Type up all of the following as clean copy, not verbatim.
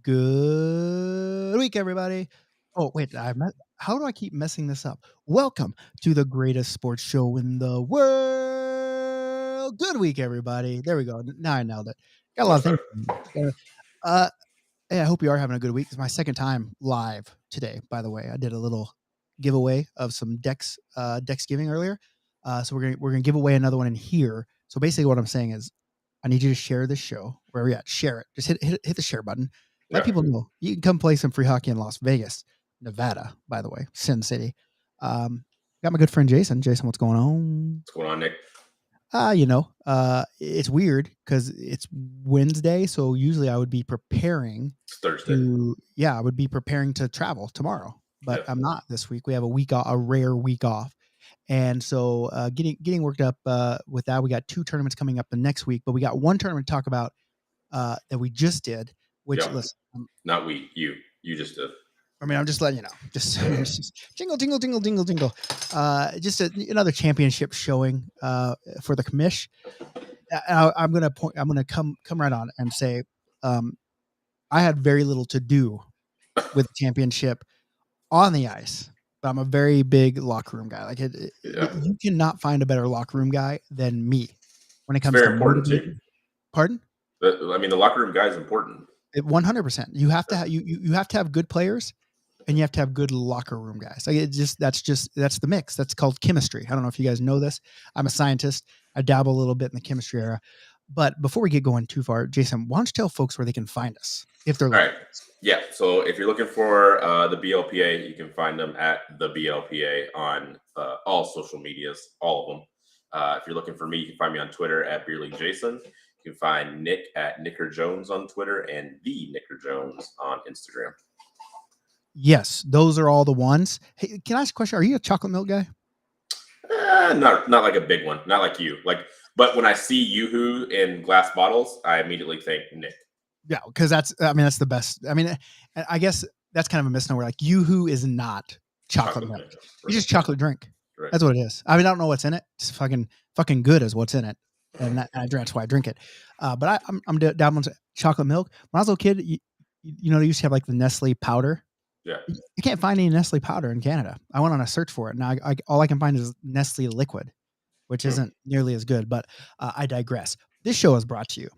Good week, everybody. Oh, wait, how do I keep messing this up? Welcome to the greatest sports show in the world. Good week, everybody. There we go. Now I nailed it. Got a lot Much of things. better. Uh, hey, I hope you are having a good week. It's my second time live today, by the way. I did a little giveaway of some decks giving earlier. So we're gonna give away another one in here. So basically what I'm saying is I need you to share this show wherever you're at. Share it. Just hit the share button. Let Yeah. people know you can come play some free hockey in Las Vegas, Nevada. By the way, Sin City. Got my good friend Jason. Jason, what's going on? What's going on, Nick? It's weird because it's Wednesday, so usually I would be preparing It's Thursday. I would be preparing to travel tomorrow, but Yeah. I'm not this week. We have a week off, a rare week off. And so getting worked up with that. We got 2 tournaments coming up the next week, but we got one tournament to talk about that we just did, which Yeah. listen, Not we. You. You just did. I mean, I'm just letting you know, just jingle, jingle, jingle, jingle, jingle. Just another championship showing for the commish. I'm gonna come right on and say, I had very little to do with the championship on the ice, but I'm a very big locker room guy. Like Yeah. you cannot find a better locker room guy than me when it It's comes to very important motivating. too. Pardon? I mean, the locker room guy is important. 100%. You have to have you have to have good players, and you have to have good locker room guys. Like that's the mix. That's called chemistry. I don't know if you guys know this. I'm a scientist. I dabble a little bit in the chemistry era. But before we get going too far, Jason, why don't you tell folks where they can find us if they're All looking? right. Yeah. So if you're looking for the BLPA, you can find them at the BLPA on all social medias, all of them. If you're looking for me, you can find me on Twitter at BeerLeagueJason. You can find Nick at Nicker Jones on Twitter and the Nicker Jones on Instagram. Yes, those are all the ones. Hey, can I ask a question? Are you a chocolate milk guy? Not like a big one, not like you. But when I see Yoo-hoo in glass bottles, I immediately think Nick. Yeah, because that's the best. I mean, I guess that's kind of a misnomer. Like Yoo-hoo is not chocolate milk. Milk, right. It's just chocolate drink. Right. That's what it is. I mean, I don't know what's in it. It's fucking good as what's in it, and that's why I drink it. But I'm down on chocolate milk. When I was a little kid, you know, they used to have like the Nestle powder. Yeah. You can't find any Nestle powder in Canada. I went on a search for it. Now all I can find is Nestle liquid, which isn't nearly as good. But I digress. This show is brought to you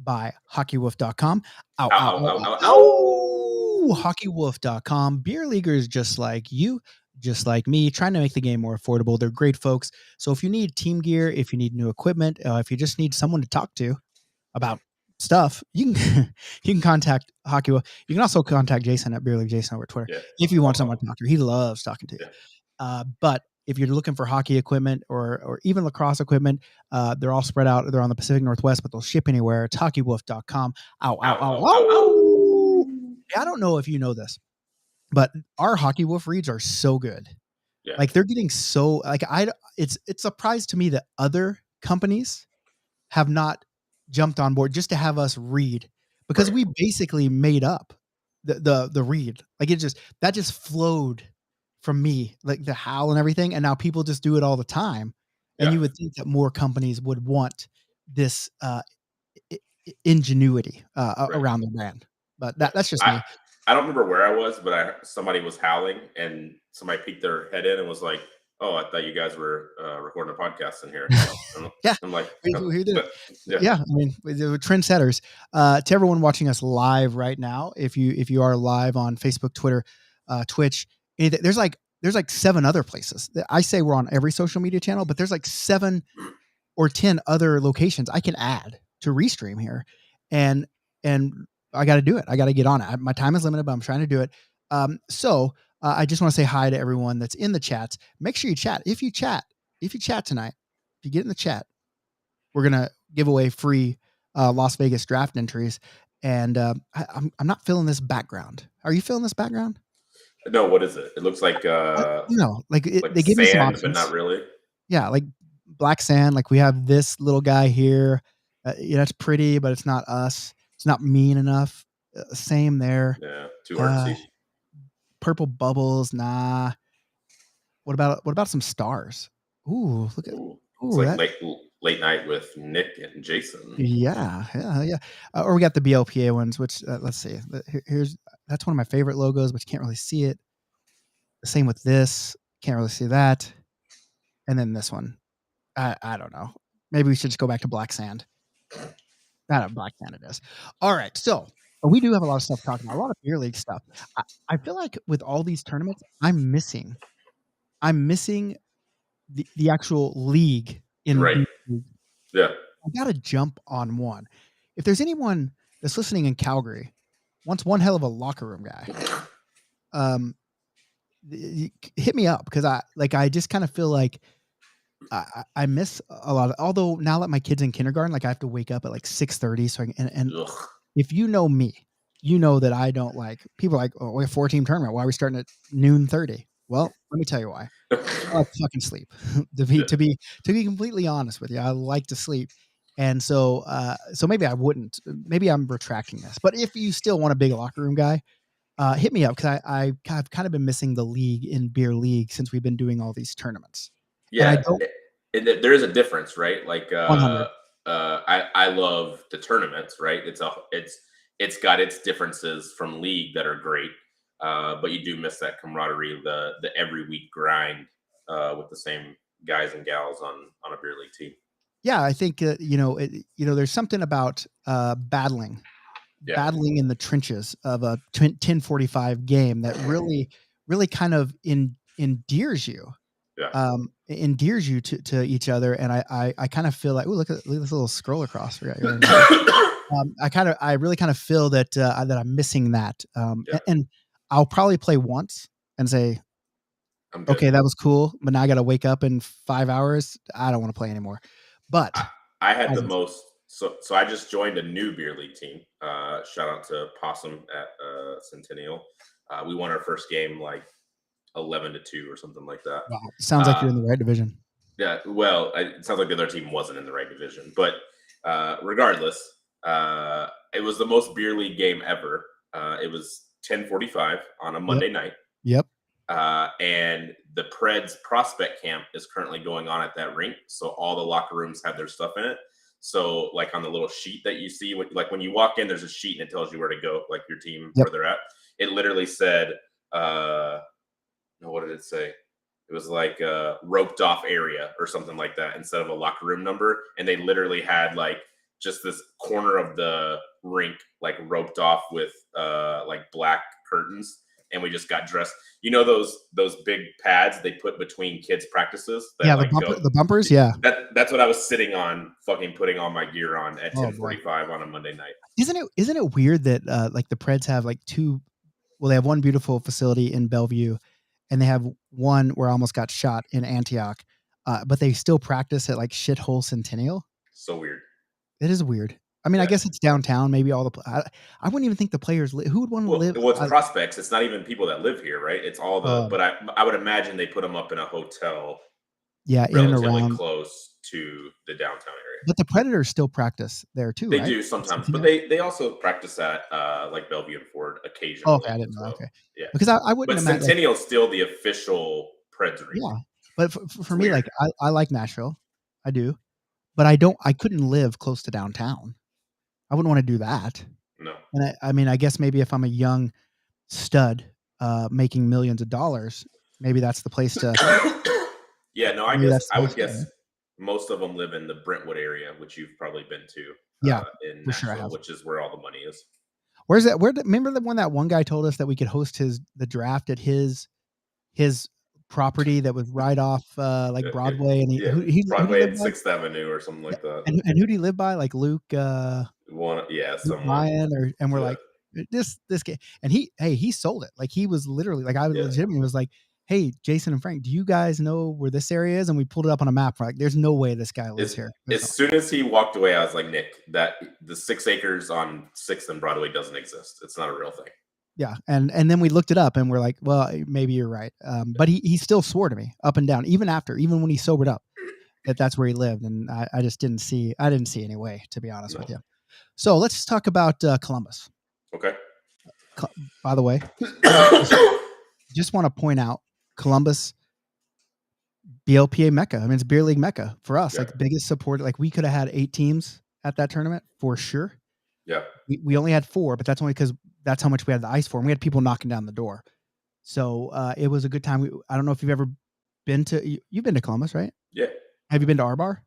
by HockeyWolf.com. Ow, ow, ow, ow, ow. HockeyWolf.com. Beer leaguers just like you, just like me, trying to make the game more affordable. They're great folks. So if you need team gear, if you need new equipment, if you just need someone to talk to about stuff, you can you can contact HockeyWolf. You can also contact Jason at Beer League Jason over Twitter if you want someone to talk to. He loves talking to you. But if you're looking for hockey equipment or even lacrosse equipment, they're all spread out. They're on the Pacific Northwest, but they'll ship anywhere. It's HockeyWolf.com. Ow, ow, ow, ow. I don't know if you know this, but our Hockey Wolf reads are so good. Yeah. Like they're getting so it's a surprise to me that other companies have not jumped on board just to have us read, because we basically made up the read. Like that just flowed from me, like the how and everything, and now people just do it all the time. And you would think that more companies would want this ingenuity around the brand, but that's just me. I don't remember where I was, but somebody was howling, and somebody peeked their head in and was like, "Oh, I thought you guys were recording a podcast in here." Yeah, I'm like, we did it. Yeah, I mean, we're trendsetters. To everyone watching us live right now, if you are live on Facebook, Twitter, Twitch, anything, there's like 7 other places. I say we're on every social media channel, but there's like 7 or 10 other locations I can add to restream here, and I got to do it. I got to get on it. My time is limited, but I'm trying to do it. So I just want to say hi to everyone that's in the chats. Make sure you chat. If you chat tonight, if you get in the chat, we're gonna give away free Las Vegas draft entries. And I'm not feeling this background. Are you feeling this background? No, what is it? It looks like they give me some options, but not really. Yeah, like black sand. Like we have this little guy here. It's pretty, but it's not us. It's not mean enough. Same there. Yeah, too artsy. Purple bubbles, nah. What about some stars? Ooh, look at it's like late night with Nick and Jason. Yeah. Or we got the BLPA ones, which let's see. Here's that's one of my favorite logos, but you can't really see it. The same with this. Can't really see that. And then this one. I don't know. Maybe we should just go back to Black Sand. Not a Black Sand it is. All right. So we do have a lot of stuff talking about, a lot of beer league stuff. I feel like with all these tournaments, I'm missing the actual league in Right. beer league. Yeah. I gotta jump on one. If there's anyone that's listening in Calgary, wants one hell of a locker room guy, hit me up because I just kind of feel like I miss a lot of. Although now that my kid's in kindergarten, like I have to wake up at like 6:30, so I can, and Ugh. if you know me, you know that I don't like people like, oh, we have 4-team tournament. Why are we starting at noon 30? Well, let me tell you why. I like to fucking sleep. to be completely honest with you, I like to sleep. And so maybe I wouldn't. Maybe I'm retracting this. But if you still want a big locker room guy, hit me up because I've kind of been missing the league in beer league since we've been doing all these tournaments. And I Yeah, don't there is a difference, right? Like 100. I love the tournaments, right? It's got its differences from league that are great, but you do miss that camaraderie, the every week grind with the same guys and gals on a beer league team. Yeah, I think there's something about battling Yeah, in the trenches of a 10:45 game that really kind of endears you yeah. to each other. And I kind of feel like, oh, look at this little scroll across right now. I really kind of feel that I'm missing that. Yeah, And I'll probably play once and say, I'm good. okay, that was cool, but now I got to wake up in 5 hours. I don't want to play anymore. But I had as the a most. So I just joined a new beer league team. Shout out to Possum at Centennial. We won our first game like 11-2 or something like that. wow, sounds like Uh, you're in the right division. Yeah, well, it sounds like the other team wasn't in the right division, but regardless, it was the most beer league game ever. It was 10:45 on a Yep. Monday night, Yep. and the Preds prospect camp is currently going on at that rink. So all the locker rooms have their stuff in it. So like on the little sheet that you see, like when you walk in, there's a sheet and it tells you where to go, like your team Yep. where they're at. It literally said, no, what did it say? It was like a roped off area or something like that instead of a locker room number. And they literally had like just this corner of the rink like roped off with like black curtains. And we just got dressed. You know those big pads they put between kids' practices that Yeah, like go. the bumpers. Yeah. That's what I was sitting on, fucking putting all my gear on at Oh boy. 10:45 on a Monday night. Isn't it weird that like the Preds have like two? Well, they have one beautiful facility in Bellevue, and they have one where I almost got shot in Antioch. But they still practice at like shithole Centennial. So weird. It is weird. I mean, I Yeah. guess it's downtown. Maybe all the I wouldn't even think the players who would want to live. Well, it's prospects. It's not even people that live here, right? It's all the. Um, But I would imagine they put them up in a hotel yeah, in and relatively around. close to the downtown area. But the Predators still practice there too, They right? do sometimes, but Centennial? they also practice at like Bellevue and Ford Oh, okay, occasionally I didn't as know. well. Okay, Yeah, because I wouldn't but imagine like Centennial's still the official Preds rink. yeah, but It's for me, like weird. I like Nashville, I do, but I couldn't live close to downtown. I wouldn't want to do that. No. And I mean, I guess maybe if I'm a young stud making millions of dollars, maybe that's the place to. Yeah, no, Maybe that's I the would place to guess go. most of them live in the Brentwood area, which you've probably been to Yeah, in for sure I Nashville, have. which is where all the money is. Where's that? Remember the one that one guy told us that we could host the draft at his property that was right off like Broadway, and Yeah, who do you Broadway live and by? Sixth Avenue or something Yeah, like that. and who do you live by? Like Yeah, Luke someone. Ryan, and we're Yeah, like this guy, and he sold it. Like he was literally like I yeah. legitimately was like, hey, Jason and Frank, do you guys know where this area is? And we pulled it up on a map. We're like, there's no way this guy lives here. There's no. As soon as he walked away, I was like, Nick, that the 6 acres on Sixth and Broadway doesn't exist. It's not a real thing. Yeah, and then we looked it up, and we're like, well, maybe you're right. But he still swore to me up and down, even when he sobered up, that's where he lived, and I just didn't see any way, to be honest with No. you. So let's talk about Columbus. Okay. By the way, just want to point out Columbus BLPA Mecca. I mean, it's beer league Mecca for us. Yeah. Like biggest support. Like we could have had 8 teams at that tournament for sure. Yeah. We only had 4, but that's only because that's how much we had the ice for. And we had people knocking down the door. So it was a good time. I don't know if you've ever been to. You've been to Columbus, right? Yeah. Have you been to our bar?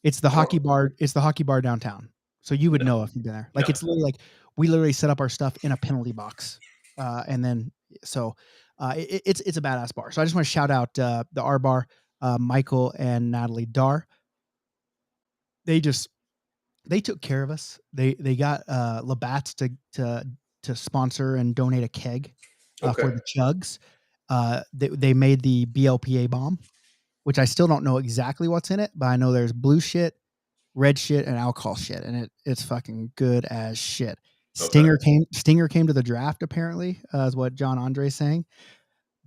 It's the I don't. hockey bar. It's the hockey bar downtown. So you would No. know if you've been there. Like No. it's literally like we literally set up our stuff in a penalty box, and then so it's a badass bar. So I just want to shout out the R bar, Michael and Natalie Dar. They just they took care of us. They got Labatt's to sponsor and donate a keg Okay. for the chugs. They made the BLPA bomb, which I still don't know exactly what's in it, but I know there's blue shit, red shit, and alcohol shit, and it's fucking good as shit. Okay. Stinger came to the draft apparently, is what John Andre's saying.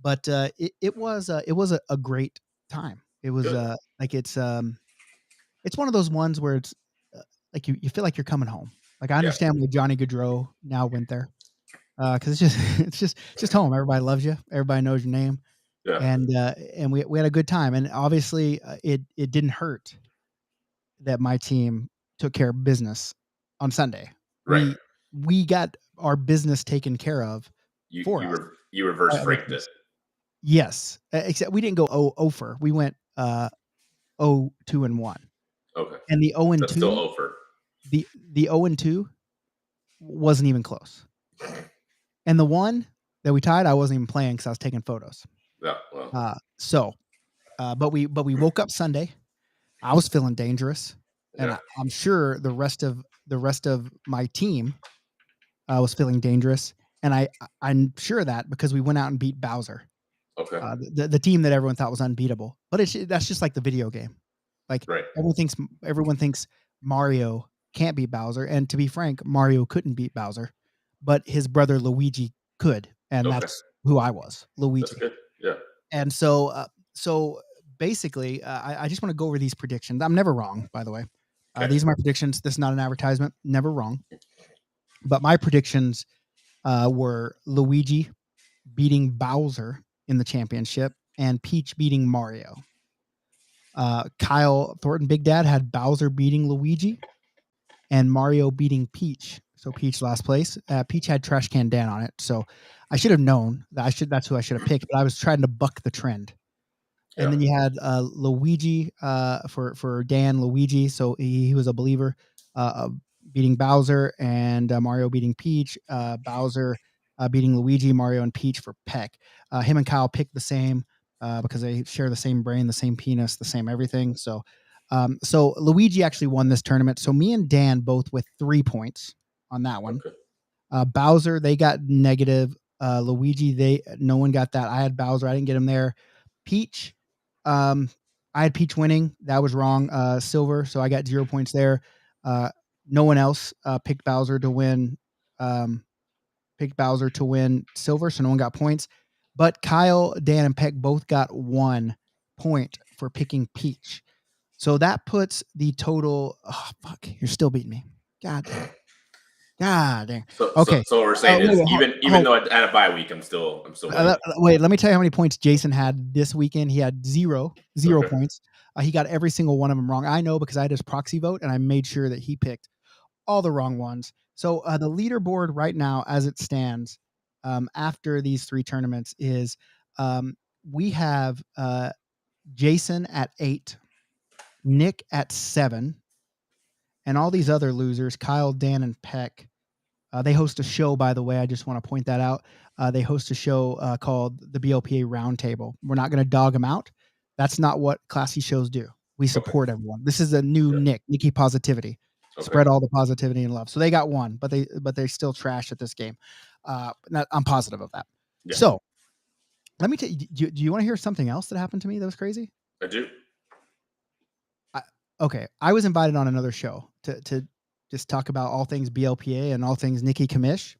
But it was a great time. It was Good. like it's one of those ones where it's like you feel like you're coming home. Like I Yeah. understand why Johnny Gaudreau now went there because it's just it's just home. Everybody loves you. Everybody knows your name, Yeah. and we had a good time. And obviously, it didn't hurt that my team took care of business on Sunday. Right. We got our business taken care of You for you us were you reverse by other franked it. teams. Yes, except we didn't go 0 we went 0-2-1, Okay. and the 0 and That's still 2 over. the 0 and 2 wasn't even close. And the one that we tied, I wasn't even playing because I was taking photos. Yeah. Well. But we woke up Sunday. I was feeling dangerous, and Yeah. I'm sure the rest of my team was feeling dangerous, and I'm sure of that because we went out and beat Bowser, Okay. the team that everyone thought was unbeatable. But that's just like the video game. Like Right. everyone thinks Mario can't beat Bowser, and to be frank, Mario couldn't beat Bowser, but his brother Luigi could, and Okay. that's who I was, That's Luigi. good. Yeah. And so basically, I just want to go over these predictions. I'm never wrong, by the way. Okay. These are my predictions. This is not an advertisement. Never wrong. But my predictions were Luigi beating Bowser in the championship and Peach beating Mario. Kyle Thornton, Big Dad, had Bowser beating Luigi and Mario beating Peach. So Peach last place. Peach had Trash Can Dan on it. So I should have known that that's who I should have picked, but I was trying to buck the trend. And Yeah. then you had Luigi for Dan Luigi, so he was a believer, beating Bowser and Mario beating Peach. Bowser beating Luigi, Mario and Peach for Peck. Him and Kyle picked the same because they share the same brain, the same penis, the same everything. So Luigi actually won this tournament. So me and Dan both with 3 points on that one. Okay. Bowser, they got negative. Luigi, no one got that. I had Bowser, I didn't get him there. Peach, I had Peach winning. That was wrong. Silver, so I got 0 points there. No one else picked Bowser to win. Picked Bowser to win silver, so no one got points. But Kyle, Dan, and Peck both got 1 point for picking Peach. So that puts the total. Oh fuck! You're still beating me. God damn. God dang. So Okay. what we're saying is Wait, even though I had a bye week, I'm still winning. wait, let me tell you how many points Jason had this weekend. He had zero Okay. points. He got every single one of them wrong. I know because I had his proxy vote and I made sure that he picked all the wrong ones. So the leaderboard right now, as it stands, after these 3 tournaments, is we have Jason at 8, Nick at 7, and all these other losers, Kyle, Dan, and Peck. They host a show, by the way. I just want to point that out. They host a show called the BLPA Roundtable. We're not going to dog them out. That's not what classy shows do. We support everyone. This is a new Yeah. Nikki Positivity. Okay. Spread all the positivity and love. So they got 1, but they still trash at this game. I'm positive of that. Yeah. So let me tell you. Do you want to hear something else that happened to me that was crazy? I do. Okay, I was invited on another show to just talk about all things BLPA and all things Nikki Kamish.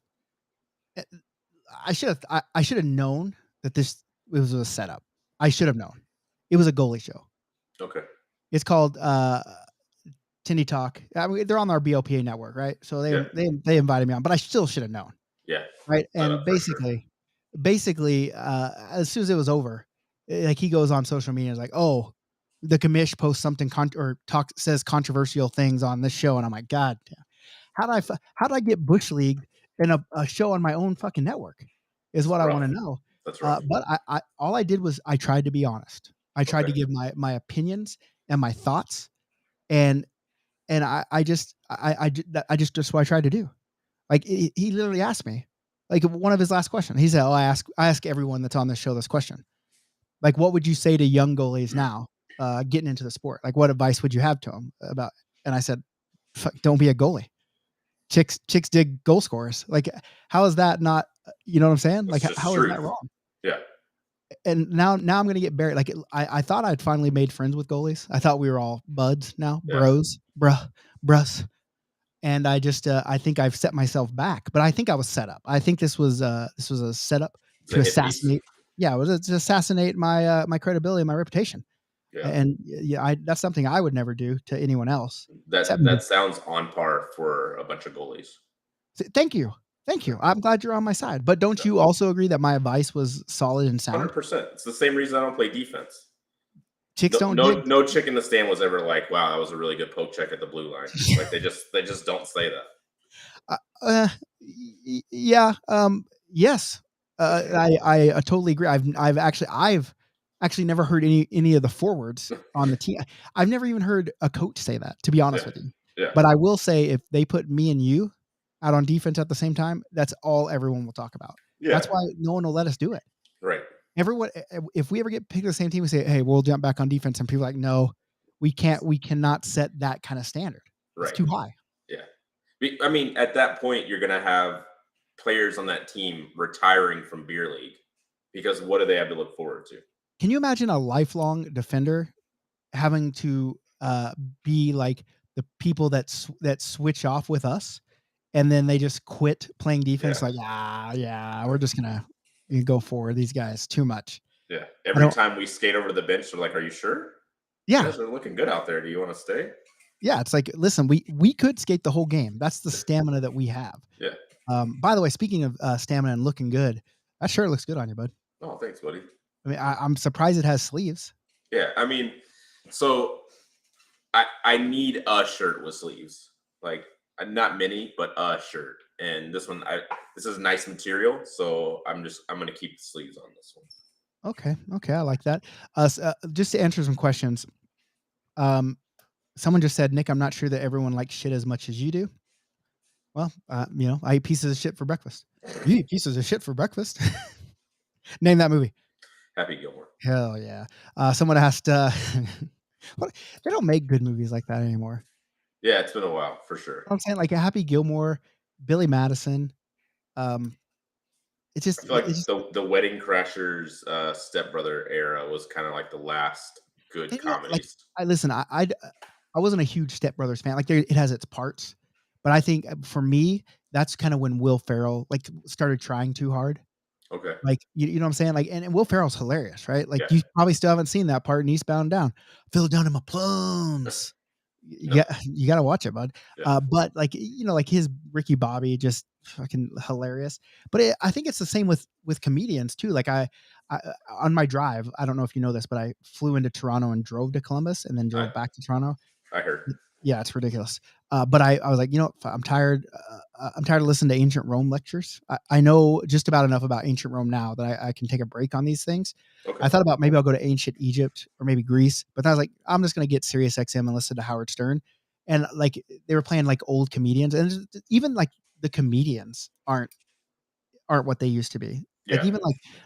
I should have known that it was a setup. I should have known. It was a goalie show. Okay. It's called Tindy Talk. I mean, they're on our BLPA network, right? So they invited me on, but I still should have known. Yeah. Right. And For sure. basically, as soon as it was over, Like, he goes on social media and is like, "Oh, the commish posts something says controversial things on this show," and I'm like, "God damn. How did I get bush leagued in a show on my own fucking network?" Is It's what I rough. wanna know. That's rough. But I all I did was I tried to be honest. I tried Okay. to give my opinions and my thoughts, and I just that's what I tried to do. Like, he literally asked me, like, one of his last questions. He said, "Oh, I ask everyone that's on this show this question. Like, what would you say to young goalies now, getting into the sport? Like, what advice would you have to them about?" And I said, "Fuck, don't be a goalie. Chicks dig goal scorers. Like, how is that not, you know what I'm saying? It's Like, just the how is that truth. wrong?" Yeah. And now I'm gonna get buried. Like, I thought I'd finally made friends with goalies. I thought we were all buds now, Yeah. bros, brus. And I think I've set myself back, but I think I was set up. I think this was a setup It's a to hit piece. assassinate. Yeah, it was to assassinate my credibility and my reputation. Yeah. And yeah, that's something I would never do to anyone else except That maybe. that sounds on par for a bunch of goalies. Thank you, thank Yeah. you. I'm glad you're on my side. But don't Yeah. you also agree that my advice was solid and sound? 100%. It's the same reason I don't play defense. Chicks No, don't dig. no chick in the stand was ever like, "Wow, that was a really good poke check at the blue line." Like they just don't say that. Uh, uh, yeah, yes. I totally agree. I've actually never heard any of the forwards on the team. I've never even heard a coach say that, to be honest Yeah. with you. Yeah. But I will say if they put me and you out on defense at the same time, that's all everyone will talk about. That's Yeah. why no one will let us do it. Right. Everyone, if we ever get picked to the same team, we say, "Hey, we'll jump back on defense," and people are like, "No, we can't. We cannot set that kind of standard. It's Right. too high." Yeah. I mean, at that point, you're gonna have players on that team retiring from beer league because what do they have to look forward to? Can you imagine a lifelong defender having to be like the people that switch off with us, and then they just quit playing defense? Yeah. Like, yeah, we're just gonna go forward. These guys too much. Yeah. I Every don't. time we skate over to the bench, they're like, "Are you sure? You Yeah, guys are looking good out there. Do you want to stay?" yeah. It's like, listen, we could skate the whole game. That's the stamina that we have. Yeah. By the way, speaking of stamina and looking good, that shirt looks good on you, bud. Oh, thanks, buddy. I mean, I'm surprised it has sleeves. Yeah. I mean, so I need a shirt with sleeves, like not many, but a shirt. And this is nice material, so I'm gonna keep the sleeves on this one. Okay, okay, I like that. Just to answer some questions. Um, Someone just said, "Nick, I'm not sure that everyone likes shit as much as you do." Well, I eat pieces of shit for breakfast. You eat pieces of shit for breakfast. Name that movie. Happy Gilmore. Hell yeah. Someone asked, what, they don't make good movies like that anymore. Yeah, it's been a while for sure. You know what I'm saying? Like a Happy Gilmore, Billy Madison. Um, I feel it's like just, the Wedding Crashers stepbrother era was kind of like the last good and, like, comedies. I listen, I wasn't a huge Step Brothers fan. Like, it has its parts, but I think for me, that's kind of when Will Ferrell like started trying too hard. Okay. Like, you know what I'm saying? Like, and Will Ferrell's hilarious, right? Like, Yeah. you probably still haven't seen that part in Eastbound and Down. "Feel it down in my plums." No. Yeah, you gotta watch it, bud. Yeah. But, like, like his Ricky Bobby, just fucking hilarious. But I think it's the same with comedians too. Like, on my drive, I don't know if you know this, but I flew into Toronto and drove to Columbus and then I drove back to Toronto. I heard. Yeah, it's ridiculous. But I was like, I'm tired. I'm tired of listening to ancient Rome lectures. I know just about enough about ancient Rome now that I can take a break on these things. Okay. I thought about maybe I'll go to ancient Egypt or maybe Greece, but then I was like, I'm just gonna get Sirius XM and listen to Howard Stern. And like they were playing like old comedians, and even like the comedians aren't what they used to be. Like Yeah. even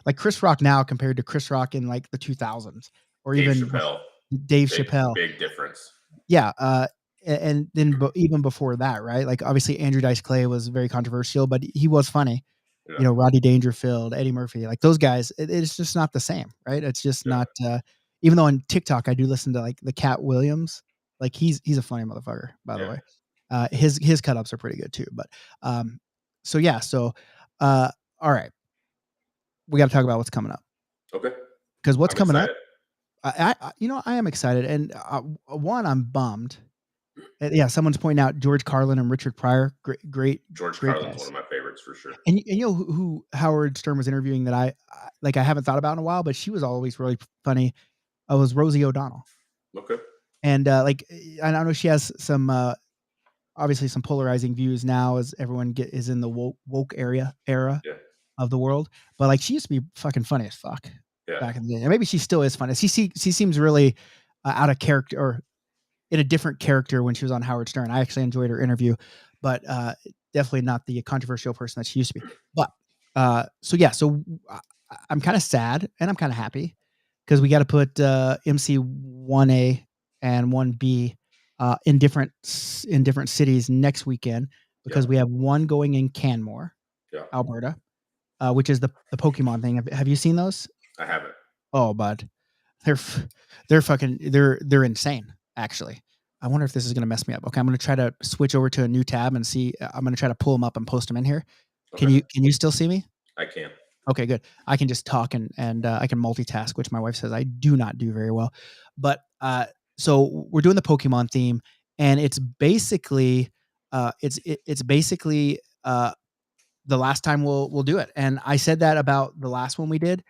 like Chris Rock now compared to Chris Rock in like the 2000s or Dave even Chappelle. Dave Big Chappelle. big difference. Yeah, and then even before that, right? Like, obviously, Andrew Dice Clay was very controversial, but he was funny. Yeah. Rodney Dangerfield, Eddie Murphy, like those guys, it's just not the same, right? It's just Yeah. not. Even though on TikTok I do listen to like the Cat Williams, like he's a funny motherfucker, by the Yeah. way. His cut ups are pretty good too. But so yeah, so uh, all right, we got to talk about what's coming up Okay. because what's I'm coming up. excited. I am excited, and one, I'm bummed. Yeah, someone's pointing out George Carlin and Richard Pryor, great George great Carlin's one guys. of my favorites. favorites for sure. And you know who Howard Stern was interviewing that I haven't thought about in a while, but she was always really funny. Was Rosie O'Donnell. Okay. And, I know she has some, obviously some polarizing views now as everyone is in the woke era Yeah. of the world, but, like, she used to be fucking funny as fuck Yeah. back in the day, and maybe she still is funny. She seems really, out of character or in a different character when she was on Howard Stern. I actually enjoyed her interview, but, definitely not the controversial person that she used to be. But, so yeah, so I'm kinda sad and I'm kinda happy because we gotta put, MC 1A and 1B, in different cities next weekend Yeah. because we have one going in Canmore, Yeah. Alberta, which is the Pokemon thing. Have you seen those? I haven't. Oh, bud. They're f they're fucking they're insane, actually. I wonder if this is gonna mess me up. Okay, I'm gonna try to switch over to a new tab and see. I'm gonna try to pull them up and post them in here. Okay. Can you still see me? I can. Okay, good. I can just talk and I can multitask, which my wife says I do not do very well. But so we're doing the Pokemon theme, and it's basically it's basically the last time we'll do it. And I said that about the last one we did,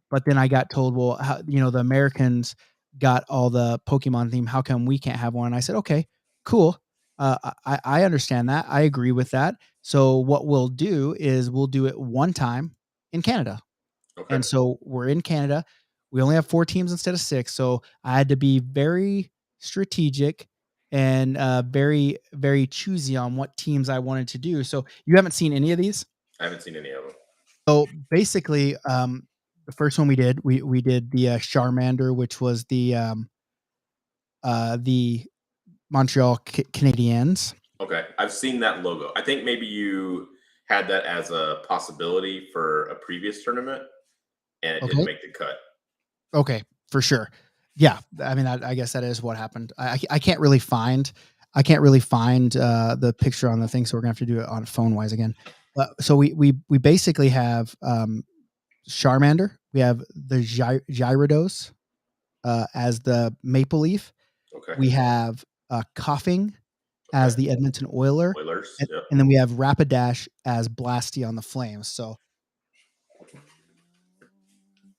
but then I got told, well, how, the Americans got all the Pokemon theme. How come we can't have one? And I said, okay, cool. I understand that. I agree with that. So what we'll do is we'll do it one time in Canada. Okay. And so we're in Canada. We only have 4 teams instead of 6. So I had to be very strategic and very, very choosy on what teams I wanted to do. So you haven't seen any of these? I haven't seen any of them. So basically, the first one we did the Charmander, which was the Montreal Canadiens. Okay. I've seen that logo. I think maybe you had that as a possibility for a previous tournament and it didn't Okay, make the cut. okay, for sure. Yeah, I mean, I guess that is what happened. I can't really find the picture on the thing, so we're gonna have to do it on phone wise again. But so we basically have Charmander. We have the Gyarados as the Maple Leaf. Okay. We have Coughing Okay. as the Edmonton Oiler, Oilers. and, Yep. and then we have Rapidash as Blasty on the Flames. So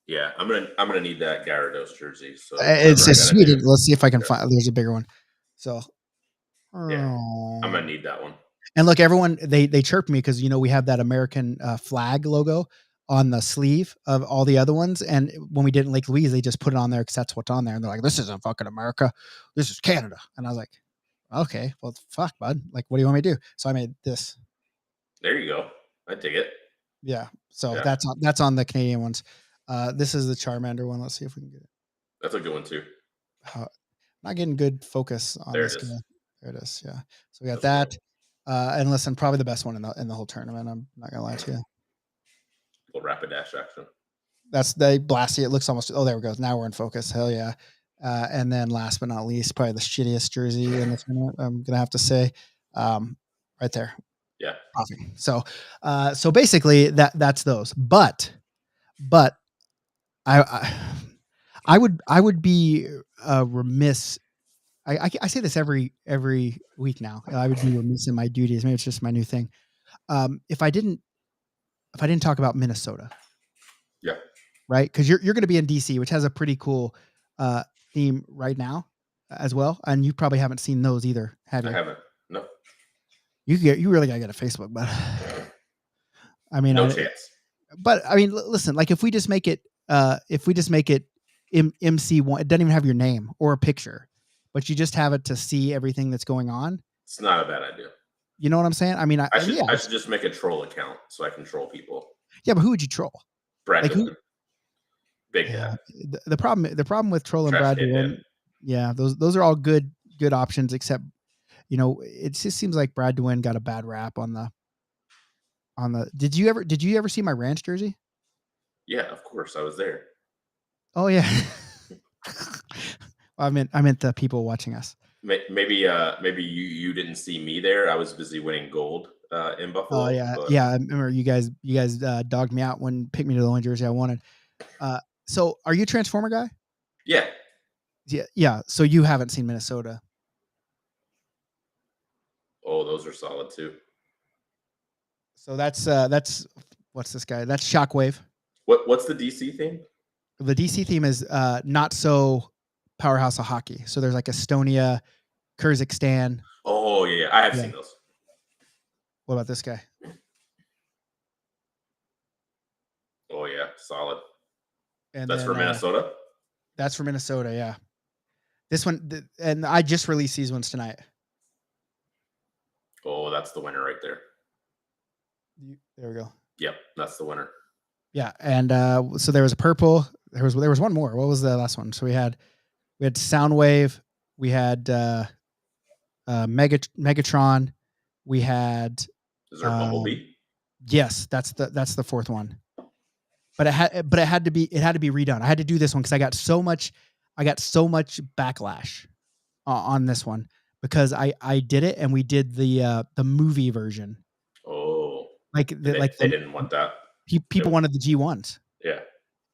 Yeah. I'm gonna need that Gyarados jersey. So it's whatever I a gotta sweet. do. Let's see if I can Yeah. find. There's a bigger one. So, Yeah. I'm gonna oh. need that one. And look, everyone they chirped me because we have that American flag logo on the sleeve of all the other ones, and when we did in Lake Louise, they just put it on there because that's what's on there, and they're like, "This isn't fucking America, this is Canada," and I was like, "Okay, well, fuck, bud. Like, what do you want me to do?" So I made this. There you go. I dig it. Yeah, so Yeah. that's on the Canadian ones. This is the Charmander one. Let's see if we can get it. That's a good one too. Not getting good focus on There it this guy. is. There it is. Yeah. So we got Let's go. that. And listen, probably the best one in the whole tournament. I'm not gonna lie to you. Little rapid dash action. That's the Blasty. It looks almost. Oh, there we go. Now we're in focus. Hell yeah. And then last but not least, probably the shittiest jersey in the tournament. I'm gonna have to say, right there, Yeah. coffee. So basically that's those. But I I would be remiss. I say this every week now. I would be remiss in my duties. Maybe it's just my new thing. If I didn't talk about Minnesota, Yeah. right? Because you're going to be in DC, which has a pretty cool uh, theme right now as well, and you probably haven't seen those either, have I you? haven't. No. You really gotta get a Facebook, but I mean, No chance. listen, like if we just make it MC1, it doesn't even have your name or a picture, but you just have it to see everything that's going on. It's not a bad idea. You know what I'm saying? I mean, yeah, I should just make a troll account so I can troll people. yeah, but who would you troll? Brad Like who? Dillon. Big Yeah, Dad. the problem with trolling Trash Brad can Dewin, Dan. yeah, those are all good options, except it just seems like Brad Dewin got a bad rap on the. Did you ever see my Ranch jersey? Yeah, of course. I was there. Oh yeah. I meant the people watching us. Maybe you didn't see me there. I was busy winning gold in Oh Buffalo. yeah, But yeah. I remember you guys dogged me out when picked me to the only jersey I wanted. So are you a Transformer guy? yeah. Yeah, yeah. So you haven't seen Minnesota. Oh, those are solid too. So that's what's this guy? That's Shockwave. What's the DC theme? The DC theme is not so powerhouse of hockey. So there's like Estonia, Kyrgyzstan. Oh yeah, I have Yeah. seen those. What about this guy? Oh yeah, solid. And That's for then Minnesota. that's for Minnesota. Yeah. This one, and I just released these ones tonight. Oh, that's the winner right there. There we go. Yep, that's the winner. Yeah, and so there was a purple. There was one more. What was the last one? So we had Soundwave. We had Megatron. We had Is there a Bumblebee? yes, that's the fourth one. But it had to be redone. I had to do this one because I got so much backlash on this one because I did it and we did the movie version. Oh, Like and the like they the didn't want that. people wanted the G1s. Yeah,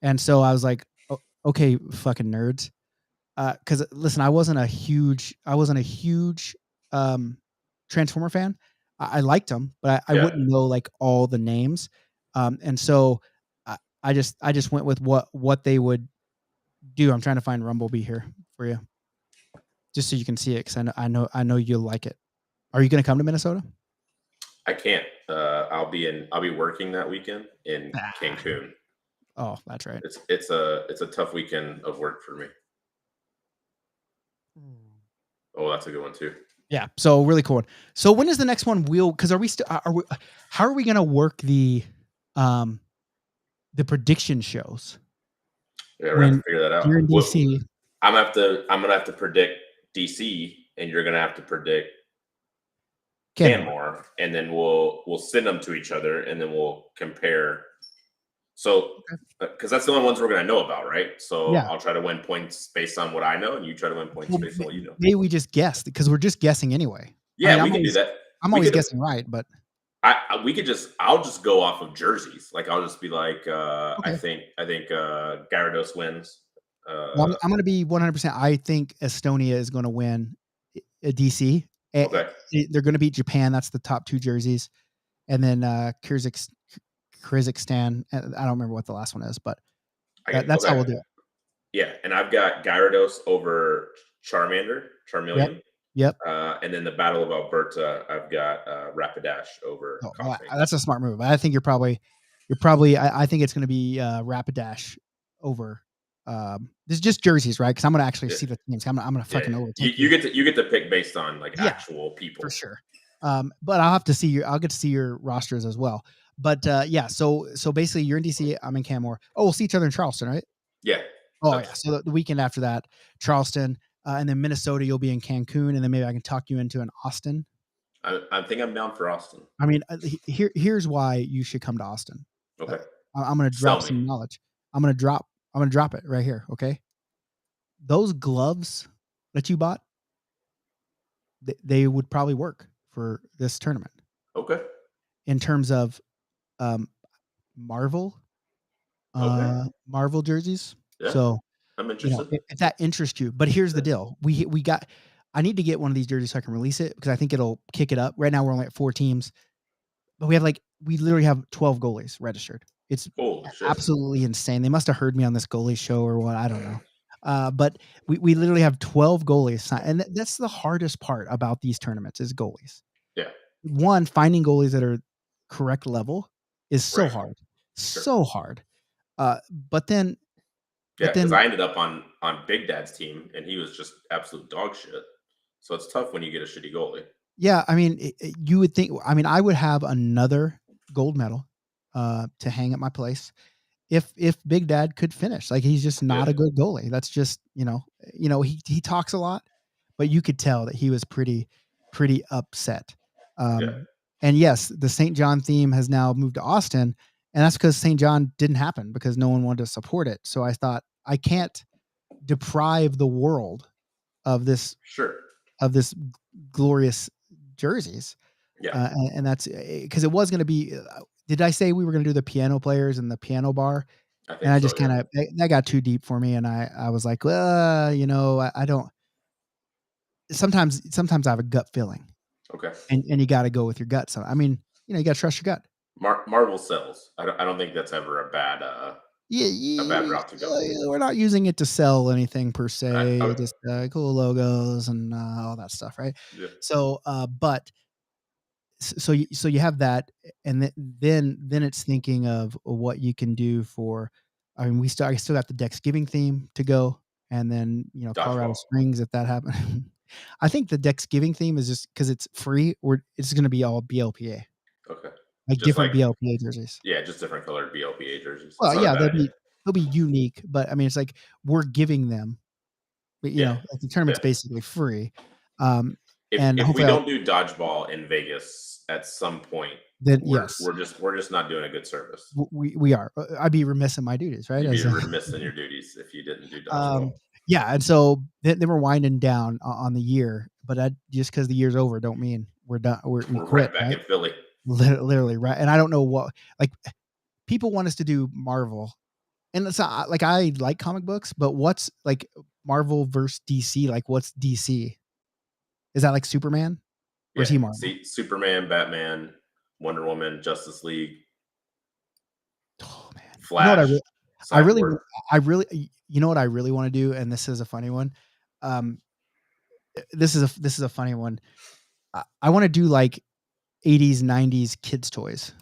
And so I was like, okay, fucking nerds. Because listen, I wasn't a huge um, Transformer fan. I liked them, but I yeah. wouldn't know like all the names. And so I just went with what they would do. I'm trying to find Rumblebee here for you, just so you can see it. Because I know you'll like it. Are you going to come to Minnesota? I can't. I'll be working that weekend in Ah. Cancun. Oh, that's right. It's a tough weekend of work for me. Oh, that's a good one too. Yeah. So really cool. So when is the next one? Because are we still? Are we? How are we going to work um, the prediction shows Yeah, we're gonna have to when figure that you're out. in DC? I'm gonna have to predict DC, and you're gonna have to predict Canmore. Canmore, and then we'll send them to each other, and then we'll compare. So, because that's the only ones we're gonna know about, right? So Yeah. I'll try to win points based on what I know, and you try to win points Well, based on what you know. maybe we just guessed because we're just guessing anyway. I mean, Yeah, we can do that. I'm We always could. guessing right, but We could just. I'll just go off of jerseys. Like I'll just be like, okay. I think Gyarados wins. Well, Uh, I'm going to be 100%. I think Estonia is going to win DC. okay, They're going to beat Japan. That's the top two jerseys, and then Kyrgyzstan. I don't remember what the last one is, but that's how okay. we'll do it. Yeah, and I've got Gyarados over Yep. Charmeleon, Yep. and then the Battle of Alberta, I've got Rapidash over Oh, well, Coffee. that's a smart move. I think you're probably. I think it's going to be Rapidash over. This is just jerseys, right? Because I'm going to actually Yeah, see the teams. I'm gonna yeah. fucking overtake You you. get to pick based on like Yeah, actual for people. sure. But I'll get to see your rosters as well. But yeah, so basically, you're in DC. I'm in Canmore. Oh, we'll see each other in Charleston, right? Yeah, Oh yeah. that's. So the weekend after that, Charleston, and then Minnesota, you'll be in Cancun, and then maybe I can talk you into an Austin. I think I'm down for Austin. I mean, here's why you should come to Austin. Uh, Okay, I'm gonna sell drop me. some knowledge. I'm gonna drop it right here. Okay, those gloves that you bought, they would probably work for this tournament Okay, in terms of um, Marvel okay, Marvel jerseys. yeah, So I'm interested. if that interests you. But here's the Yeah, deal: we got. I need to get one of these jerseys so I can release it because I think it'll kick it up. Right now we're only at 4 teams, but we literally have 12 goalies registered. It's holy shit. absolutely insane. They must have heard me on this goalie show or what, I don't know. But we literally have 12 goalies and that's the hardest part about these tournaments is goalies. Yeah, One, finding goalies that are correct level is so right, hard. sure. So hard. Uh, but then Yeah, but because then I ended up on Big Dad's team, and he was just absolute dog shit. So it's tough when you get a shitty goalie. yeah, I mean, you would think I mean, I would have another gold medal to hang at my place if Big Dad could finish. Like he's just Yeah, not a good goalie. That's just, he talks a lot, but you could tell that he was pretty upset. yeah, And yes, the St. John theme has now moved to Austin, and that's because St. John didn't happen because no one wanted to support it. So I thought I can't deprive the world of sure. this glorious jerseys. Yeah, And that's because it was going to be. Did I say we were going to do the piano players and the piano bar? I And think I so. just Yeah. kinda that got too deep for me, and I was like, I don't sometimes I have a gut feeling, Okay. and you gotta go with your gut, so, I mean, you gotta trust your gut. Marvel sells. I don't think that's ever Yeah, a bad route to go. we're not using it to sell anything per I se, would, just, cool logos and, all that stuff, right? yeah, So, but so you have that, and then it's thinking of what you can do for. I mean, I still got the Dex-giving theme to go, and then, Colorado dodgeball. Springs, if that happen I think the Dex-giving theme is just because it's free, or it's gonna be all BLPA, Okay, like just different like BLPA jerseys. yeah, just different colored BLPA jerseys. That's Well, not a yeah, bad idea. they'll be unique, but I mean, it's like we're giving them, but, Yeah, like the tournament's yeah. basically free, um, and If we hopefully I'll don't do dodgeball in Vegas at some point, then yes, we're just not doing a good service. we are. I'd be remiss in my duties, right? You'd be As a remiss in your duties if you didn't do dodgeball. Um, yeah, and so they were winding down on the year, but that just because the year's over don't mean we're done. We We're quit, right back right? in Philly. Literally, right? And I don't know what, like, people want us to do Marvel, and it's not like I like comic books, but what's like Marvel versus DC? Like, what's DC? Is that like Superman, or is Yeah. he Marvel? See, Superman, Batman, Wonder Woman, Justice League, Oh man, you know what Flash, I really, Cyborg. you know what I really want to do, and this is a funny one. Um, this is a funny one. I want to do like 80s, 90s kids toys.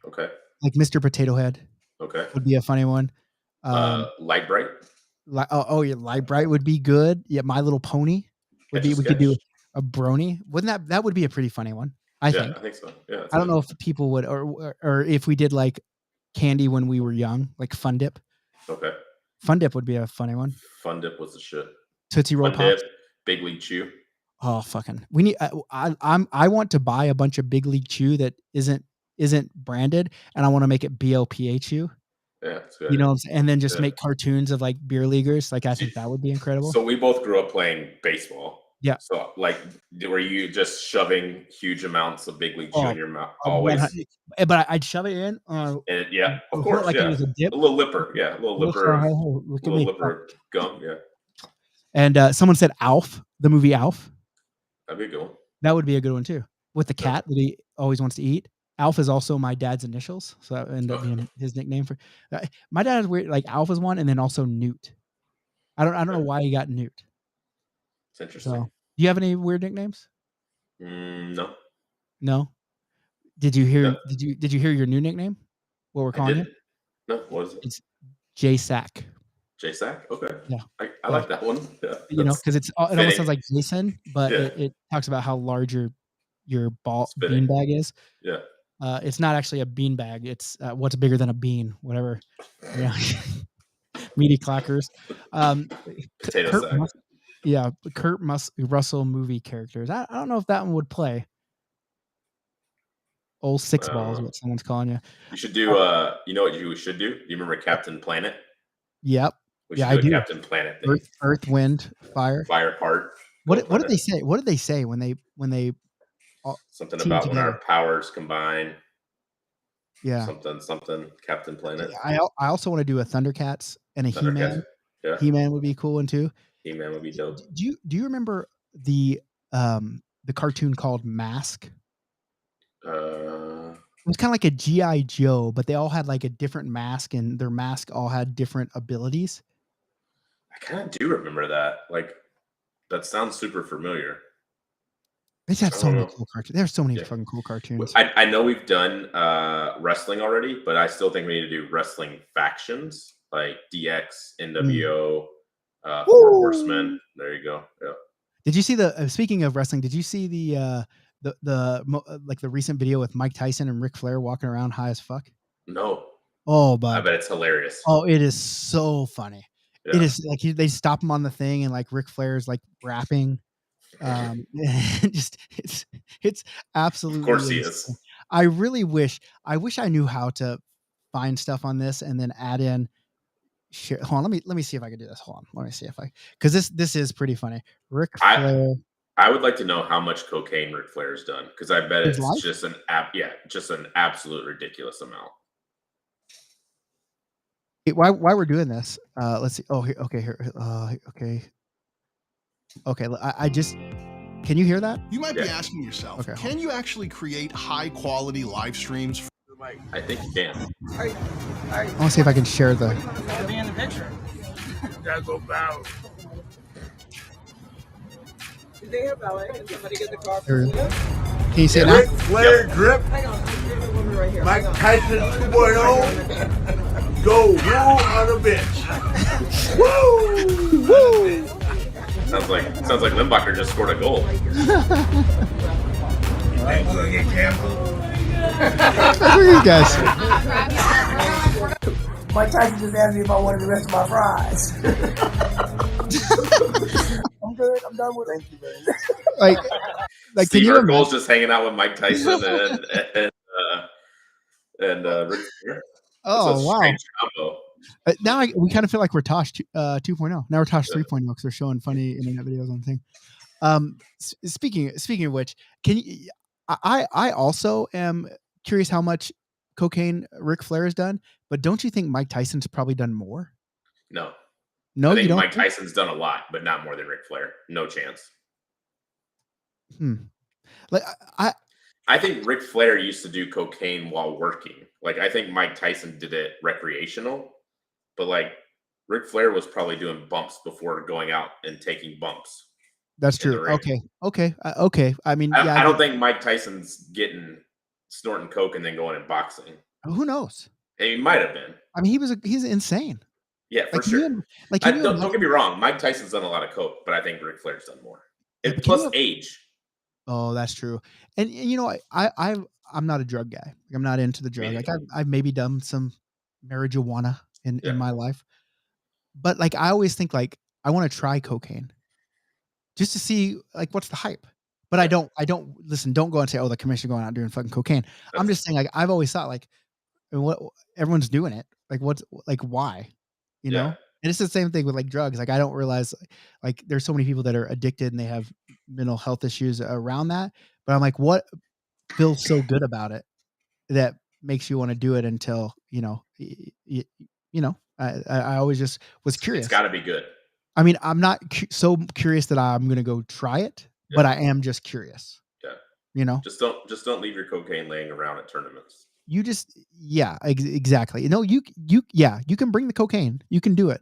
Okay. Like Mr. Potato Head Okay. would be a funny one. Light Bright. Yeah, Light Bright would be good. Yeah, My Little Pony would Catch a be, we could do sketch. a Brony. Wouldn't that would be a pretty funny one, I Yeah, think. I think so. Yeah, that's I don't good. know if people would, or if we did like candy when we were young, like Fun Dip. Okay. Fun Dip would be a funny one. Fun Dip was the shit. Tootsie Roll Fun Dip, Pops. Big League Chew. Oh, fucking. We need I want to buy a bunch of Big League Chew that isn't branded, and I wanna make it BLPA Chew. Yeah, that's a good You idea. know what I'm saying? And then just Yeah. make cartoons of, like, beer leaguers, like, I think See, that would be incredible. so we both grew up playing baseball. Yeah. So, like, were you just shoving huge amounts of Big League Chew Oh, in your mouth one always? hun but I'd shove it in, And yeah, of course, like it yeah. was a dip. A little lipper, yeah, a little Oh, lipper of sorry, oh, look at me. gum, yeah. And, someone said Alf, the movie Alf. That'd be a good one. That would be a good one too, with the Yeah. cat that he always wants to eat. Alf is also my dad's initials, so that ended up Oh, being his nickname for my dad is weird, like, Alf is one, and then also Newt. I don't know okay. why he got Newt. It's interesting. So, do you have any weird nicknames? No, No? no, Did you hear your new nickname? What we're I calling you? didn't. No, what is it? It's J-Sack. J-Sack? Okay. Yeah, I yeah. like that one. Yeah, You know, that's because it almost fitting. sounds like Jason, but Yeah, it talks about how large your ball it's fitting. beanbag is. Yeah. It's not actually a beanbag, it's, what's bigger than a bean, whatever, you know, meaty clackers. Um, K Potato Kurt sack. Mus yeah, Russell movie characters. I don't know if that one would play. Old Six Balls, Uh, what someone's calling you. you should do, Uh, you know what you should do? Do you remember Captain Planet? yep. We Yeah, should I do a do. Captain Planet thing. Earth, Wind, Fire. Fire Heart, What Go what did Planet. they say? What did they say when they all Something teamed about when together? our powers combine. Yeah. Something. Captain Planet. I also wanna do a Thundercats and a Thundercats. He-Man. Yeah. He-Man would be cool one too. He-Man would be dope. Do you remember the cartoon called Mask? Uh, It was kinda like a G.I. Joe, but they all had, like, a different mask, and their mask all had different abilities. I kind of do remember that. Like, that sounds super familiar. They just had I so don't many know. cool cartoons. There's so many Yeah. fucking cool cartoons. I know we've done wrestling already, but I still think we need to do wrestling factions like DX, Mm. NWO, Four Woo! Horsemen. There you go. Yeah. Did you see speaking of wrestling, did you see like, the recent video with Mike Tyson and Ric Flair walking around high as fuck? No, Oh, I bud. bet it's hilarious. Oh, it is so funny. It Yeah. is like they stop him on the thing, and, like, Ric Flair's, like, rapping. Just it's Of absolutely course he insane. is. I wish I knew how to find stuff on this and then add in share hold on, let me see if I can do this. Hold on. Let me see if I, because this is pretty funny. Ric I Flair, I would like to know how much cocaine Ric Flair's done because I bet his it's life? just an app. Yeah, just an absolute ridiculous amount. Wait, why we're doing this, let's see. Oh, here, okay, here, okay. Okay, I just can you hear that? You might be Yeah. asking yourself, Okay, hold can you actually create high quality live streams I think you can. I want to see if I can share the. Be in the picture. Gotta go bow. Did they have ballet? Can somebody get the car There for we go. Luna? Can you see it now? Ric Flair drip. Hang on, here's a woman right here. Mike Hang on. Tyson 2.0. Go woo on the bench. Woo! Woo! Sounds like Limbacher just scored a goal. Ain't gonna get canceled. Look at these guys. Mike Tyson just asked me if I wanted the rest of my fries. I'm good. I'm done with it. Thank you, man. Like Steve can you Urkel's imagine? just hanging out with Mike Tyson and Ric Flair. Oh It's a wow! strange combo. Now we kind of feel like we're Tosh 2.0. Now we're Tosh 3.0 because they're showing funny internet videos on the thing. Speaking of which, can you? I also am curious how much cocaine Ric Flair has done, but don't you think Mike Tyson's probably done more? No, No, I you think don't. Mike Tyson's done a lot, but not more than Ric Flair. No chance. Like I think Ric Flair used to do cocaine while working. Like I think Mike Tyson did it recreational, but like Ric Flair was probably doing bumps before going out and taking bumps. that's in the true. ring. Okay. I mean, yeah, I don't think Mike Tyson's snorting coke and then going and boxing. who knows? He might have been. I mean, he's insane. Yeah, for Like, can sure. you, like, can you Don't imagine? get me wrong. Mike Tyson's done a lot of coke, but I think Ric Flair's done more. Yeah, And but can plus you- age. Oh, that's true. And you know, I'm not a drug guy. I'm not into the drug. Like neither. I've maybe done some marijuana Yeah. in my life, but like I always think like I want to try cocaine just to see like what's the hype. But I don't listen. Don't go and say, oh, the commission going out doing fucking cocaine. I'm That's- just saying like I've always thought like what everyone's doing it. Like what's like why, you know? Yeah. And it's the same thing with like drugs. Like I don't realize like there's so many people that are addicted and they have mental health issues around that. But I'm like, what feels so good about it that makes you want to do it until you know, I always just was curious. It's got to be good. I mean, I'm not so curious that I'm gonna go try it, but I am just curious. Yeah. You know, Just don't leave your cocaine laying around at tournaments. you just exactly. No, you can bring the cocaine. You can do it.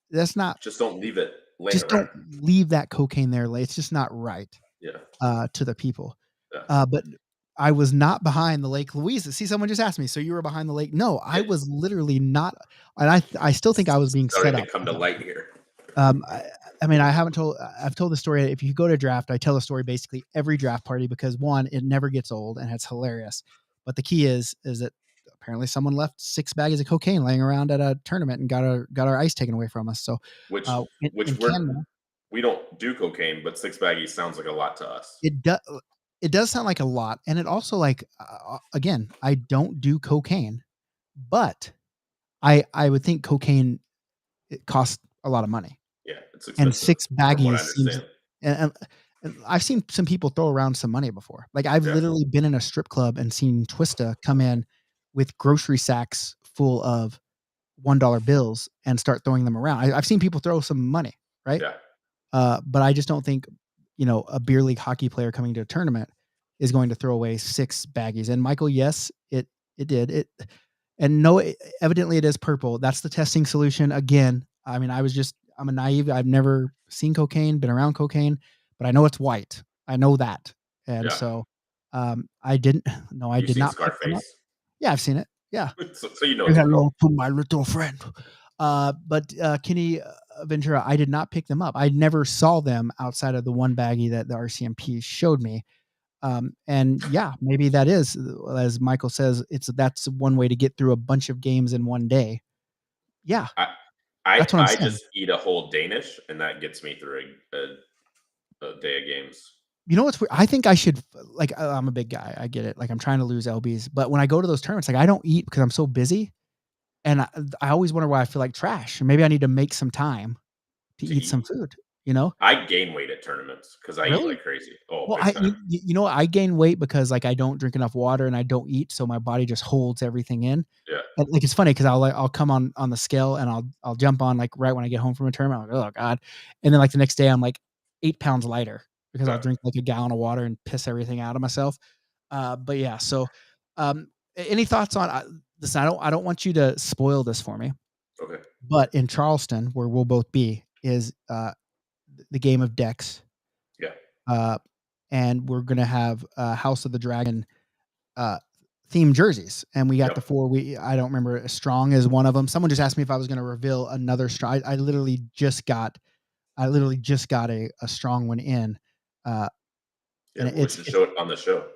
That's not. Just don't leave it laying Just around. don't leave that cocaine there. It's just not right. Yeah. To the people. Yeah. But I was not behind the Lake Louise. See, someone just asked me, so you were behind the lake? No, I was literally not. And I still think I was being set up. To come to light here. I mean, I've told the story. If you go to draft, I tell the story basically every draft party because one, it never gets old and it's hilarious. But the key is that apparently someone left 6 bags of cocaine laying around at a tournament and got our ice taken away from us. So Which in Canada, we don't do cocaine, but 6 baggies sounds like a lot to us. it does sound like a lot, and it also like again, I don't do cocaine, but I would think cocaine it costs a lot of money. Yeah, it's expensive. And 6 from what I baggies understand. seems, and I've seen some people throw around some money before. Like I've literally been in a strip club and seen Twista come in with grocery sacks full of $1 bills and start throwing them around. I've seen people throw some money, right? Yeah. But I just don't think, a beer league hockey player coming to a tournament is going to throw away 6 baggies. And Michael, yes, it did. And no, evidently it is purple. That's the testing solution. Again, I mean, I'm a naive. I've never seen cocaine, been around cocaine, but I know it's white. I know that. And so I didn't. No, I You've did seen not. pick them up. Scarface. Yeah, I've seen it. Yeah. So you know. It's real. Hello to my little friend. But Kenny Ventura, I did not pick them up. I never saw them outside of the one baggie that the RCMP showed me. And yeah, maybe that is, as Michael says, that's one way to get through a bunch of games in one day. Yeah. That's what I'm I saying. just eat a whole Danish, and that gets me through a day of games. You know what's weird? I think I should like. I'm a big guy. I get it. Like I'm trying to lose lbs, but when I go to those tournaments, like I don't eat because I'm so busy, and I always wonder why I feel like trash. And maybe I need to make some time to eat some food. I gain weight at tournaments because I eat like crazy. Oh, well, big time. I gain weight because like I don't drink enough water and I don't eat, so my body just holds everything in. Yeah. And, like it's funny because I'll come on the scale and I'll jump on like right when I get home from a tournament. I'm like, oh god, and then like the next day I'm like 8 pounds lighter because I'll drink like a gallon of water and piss everything out of myself. But yeah, so Any thoughts on? Listen, I don't want you to spoil this for me. Okay. But in Charleston, where we'll both be, is the game of decks. Yeah. And we're gonna have House of the Dragon uh, themed jerseys, and we got Yep. the four. I don't remember. Strong is one of them. Someone just asked me if I was gonna reveal another strong. I literally just got a strong one in. Yeah, And we should show it on the show.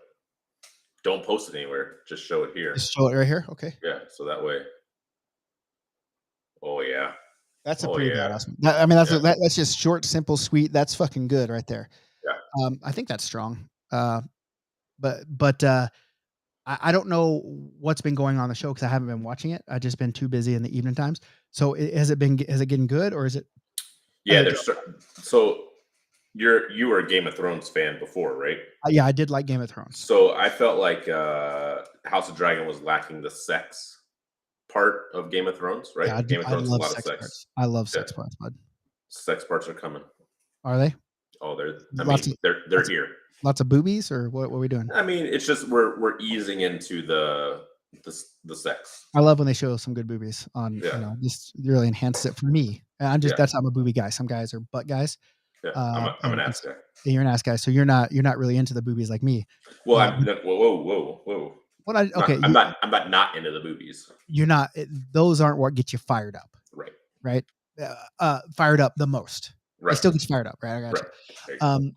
Don't post it anywhere. Just show it here. Just show it right here. Okay. Yeah, so that way. Oh yeah. That's a Oh, pretty yeah. badass one. I mean, Yeah. that's just short, simple, sweet. That's fucking good right there. Yeah. I think that's strong. But I don't know what's been going on the show because I haven't been watching it. I've just been too busy in the evening times. So has it getting good, or is it? Yeah, so you were a Game of Thrones fan before, right? Yeah, I did like Game of Thrones. So I felt like House of Dragon was lacking the sex part of Game of Thrones, right? Yeah, Game of I Thrones is a love lot of sex sex. parts. I love Yeah. sex parts, bud. Sex parts are coming. Are they? Oh, they're Lots of- they're here. Lots of boobies, or what are we doing? I mean, it's just we're easing into the sex. I love when they show some good boobies on. Yeah. Just really enhances it for me. And I'm Yeah. I'm a booby guy. Some guys are butt guys. Yeah, I'm an ass guy. Yeah, you're an ass guy, so you're not really into the boobies like me. Well, whoa. What I okay? I'm not into the boobies. You're not. Those aren't what get you fired up, Right. Fired up the most. It Right. still gets fired up, right? I got Right. you.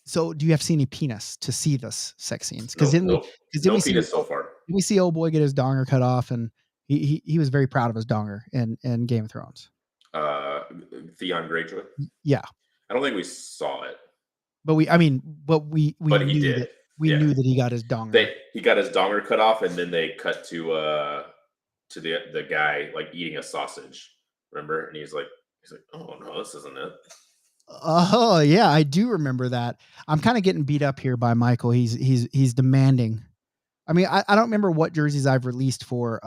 So do you have seen any penis to see this sex scenes? Because No we see penis so far. we see old boy get his donger cut off, and he was very proud of his donger in Game of Thrones. Theon Greyjoy. Yeah, I don't think we saw it. but we But he knew did. that knew that he got his donger. He got his donger cut off, and then they cut to the guy like eating a sausage. Remember? And he's like, oh no, this isn't it. Oh yeah, I do remember that. I'm kind of getting beat up here by Michael. He's demanding. I mean, I don't remember what jerseys I've released for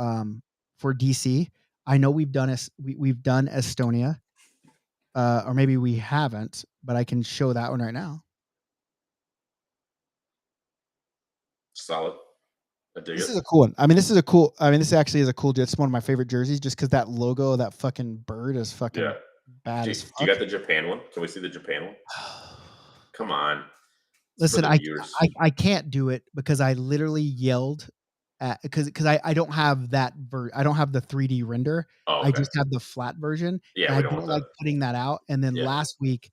DC. I know we've done Estonia, or maybe we haven't, but I can show that one right now. Solid. I dig This it. is a cool one. I mean, this actually is a cool. It's one of my favorite jerseys, just because that logo, that fucking bird, is fucking Yeah. bad Do as fuck. you got the Japan one? Can we see the Japan one? Come on. It's Listen, for the viewers. I can't do it because I literally yelled at because I don't have that I don't have the 3D render. Oh, I okay. just have the flat version. Yeah, and we I don't don't want like that. putting that out. And then Yeah. last week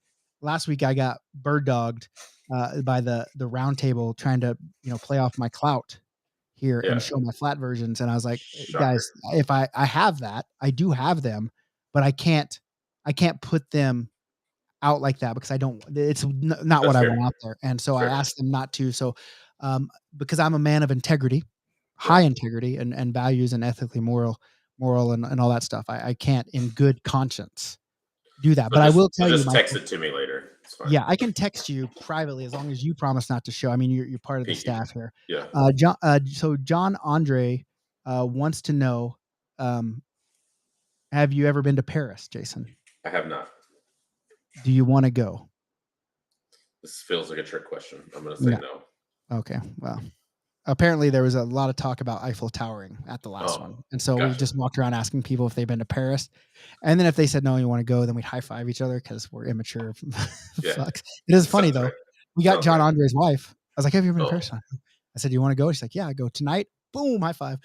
I got bird dogged by the round table trying to play off my clout here Yeah. and show my flat versions. And I was like, Shocker. guys, if I have that, I do have them, but I can't put them out like that because it's not That's what I fair. want out there. And so Fair. I asked them not to. So because I'm a man of integrity, high integrity and values and ethically moral and all that stuff, I can't in good conscience do that. But I will tell you, just Michael, text it to me later. It's fine. yeah, I can text you privately as long as you promise not to show. I mean, you're part of the Pinky. staff here. Yeah. John Andre wants to know, have you ever been to Paris, Jason? I have not. Do you want to go? This feels like a trick question. I'm gonna say Yeah. no. Okay, well, apparently there was a lot of talk about Eiffel Towering at the last Oh, one, and so we gotcha. just walked around asking people if they've been to Paris, and then if they said no, you want to go, then we'd high five each other because we're immature Yeah. fucks. It is funny Sounds though. right. We got Sounds John right. Andre's wife. I was like, "Have you ever been to Oh. Paris?" I said, "Do you want to go?" She's like, "Yeah, I go tonight." Boom, high five.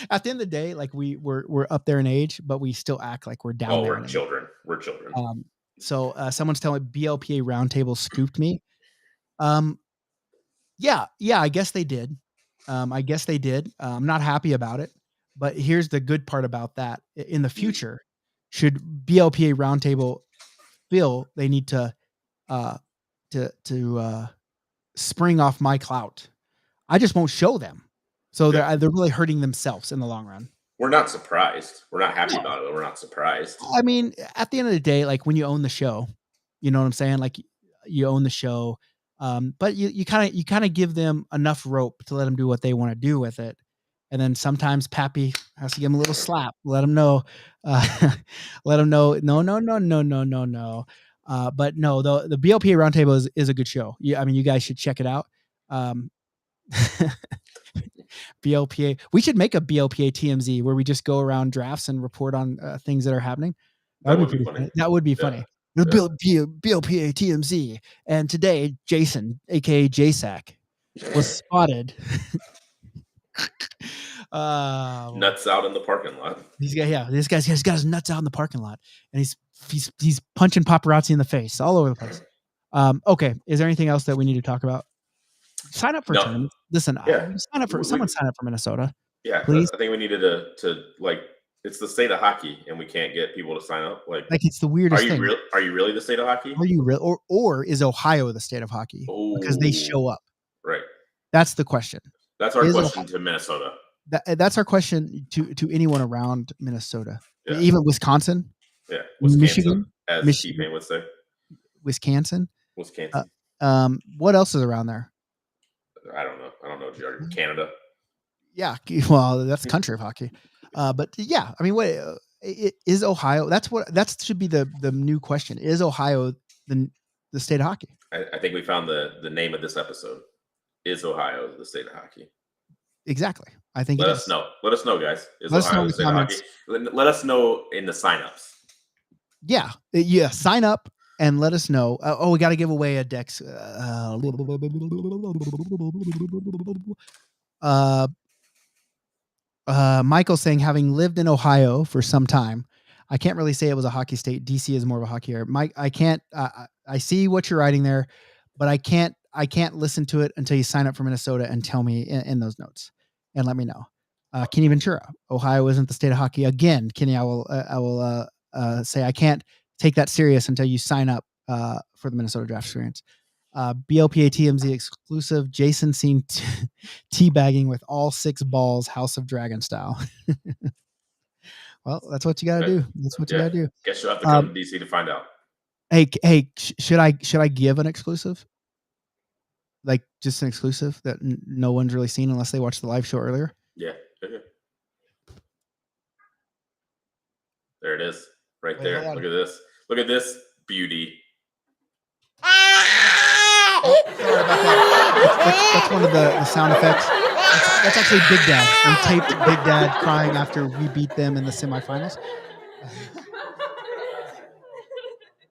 At the end of the day, like we're up there in age, but we still act like we're down Oh, there. we're children. We're children. So someone's telling me BLPA Roundtable scooped me. Yeah, I guess they did. I'm not happy about it, but here's the good part about that. In the future, should BLPA Roundtable feel they need to spring off my clout, I just won't show them. So they're really hurting themselves in the long run. We're not surprised. We're not happy about it, but we're not surprised. I mean, at the end of the day, like when you own the show, you know what I'm saying? Like you own the show, but you kind of give them enough rope to let them do what they want to do with it. And then sometimes Pappy has to give them a little slap, let them know, no. But no, the BLPA Roundtable is a good show. I mean, you guys should check it out. BLPA. We should make a BLPA TMZ where we just go around drafts and report on things that are happening. That would be pretty funny. That would be funny. The BLPA TMZ. And today, Jason, aka JSAC, was spotted. Nuts out in the parking lot. This guy's got his nuts out in the parking lot, and he's punching paparazzi in the face all over the place. Okay, is there anything else that we need to talk about? Sign up for tournaments. Listen, sign up for Minnesota. Yeah, please. I think we needed to like. It's the state of hockey, and we can't get people to sign up. Like it's the weirdest thing. Are you really the state of hockey? Are you real, or is Ohio the state of hockey? Because they show up. Right. That's the question. That's our question to Minnesota. That's our question to anyone around Minnesota, even Wisconsin. Yeah, Michigan, as T-Pain would say. Wisconsin. Wisconsin. What else is around there? I don't know. Canada. Yeah, well, that's country of hockey. But yeah, I mean, what is Ohio? That should be the new question. Is Ohio the state of hockey? I think we found the name of this episode. Is Ohio the state of hockey? Exactly. I think. Let us know. Let us know, guys. Is Ohio the state of hockey? Let us know in the signups. Yeah. Sign up and let us know. We got to give away a Dex. Michael saying, having lived in Ohio for some time, I can't really say it was a hockey state. DC is more of a hockey area. Mike, I can't. I see what you're writing there, but I can't listen to it until you sign up for Minnesota and tell me in those notes and let me know. Kenny Ventura, Ohio isn't the state of hockey. Again, Kenny, I will say I can't take that serious until you sign up for the Minnesota Draft Experience. BLPA TMZ exclusive. Jason seen teabagging with all 6 balls, House of Dragon style. Well, that's what you got to do. That's what you got to do. Guess you'll have to come to DC to find out. Hey, should I give an exclusive? Like just an exclusive that no one's really seen unless they watched the live show earlier? Yeah. There it is. Right there. Look at this. Look at this beauty. Oh, sorry about that. That's one of the sound effects. That's actually Big Dad. We taped Big Dad crying after we beat them in the semifinals.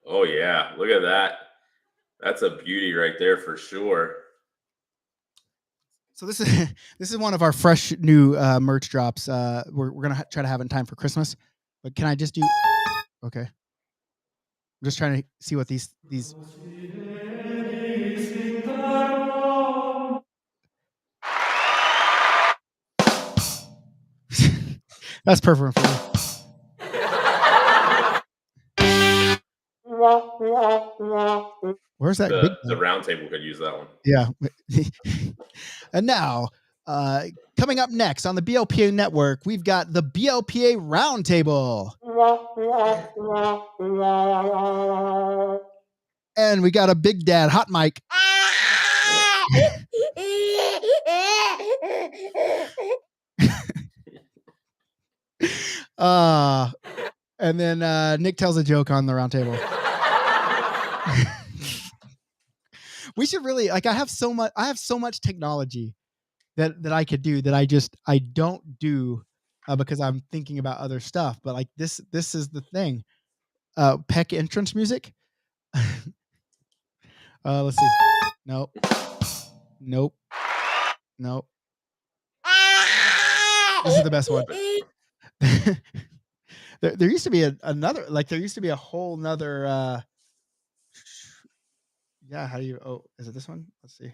Oh yeah, look at that. That's a beauty right there for sure. So this is one of our fresh new merch drops. We're gonna try to have it in time for Christmas. But can I just do? Okay. I'm just trying to see what these. That's perfect for me. Where's that? The round table could use that one. Yeah. And now, coming up next on the BLPA network, we've got the BLPA Roundtable. And we got a Big Dad hot mic. And then Nick tells a joke on the roundtable. We should really I have so much technology that I could do that I don't do because I'm thinking about other stuff. But like this is the thing. Peck entrance music. Let's see. Nope. This is the best one. There used to be another, like there used to be a whole nother how do you is it this one? Let's see.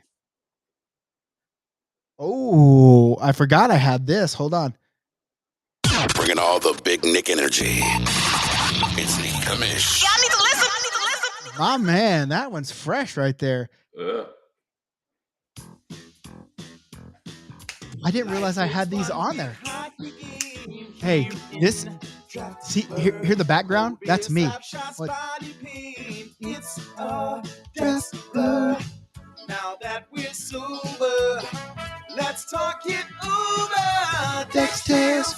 Oh, I forgot I had this. Hold on. Bringing all the big Nick energy. It's Nick Kamish. Y'all need to listen. My man, that one's fresh right there. I didn't realize I had these on there. Hey, hear the background? That's me. What? It's now that we're sober, let's talk it over. Dexter's.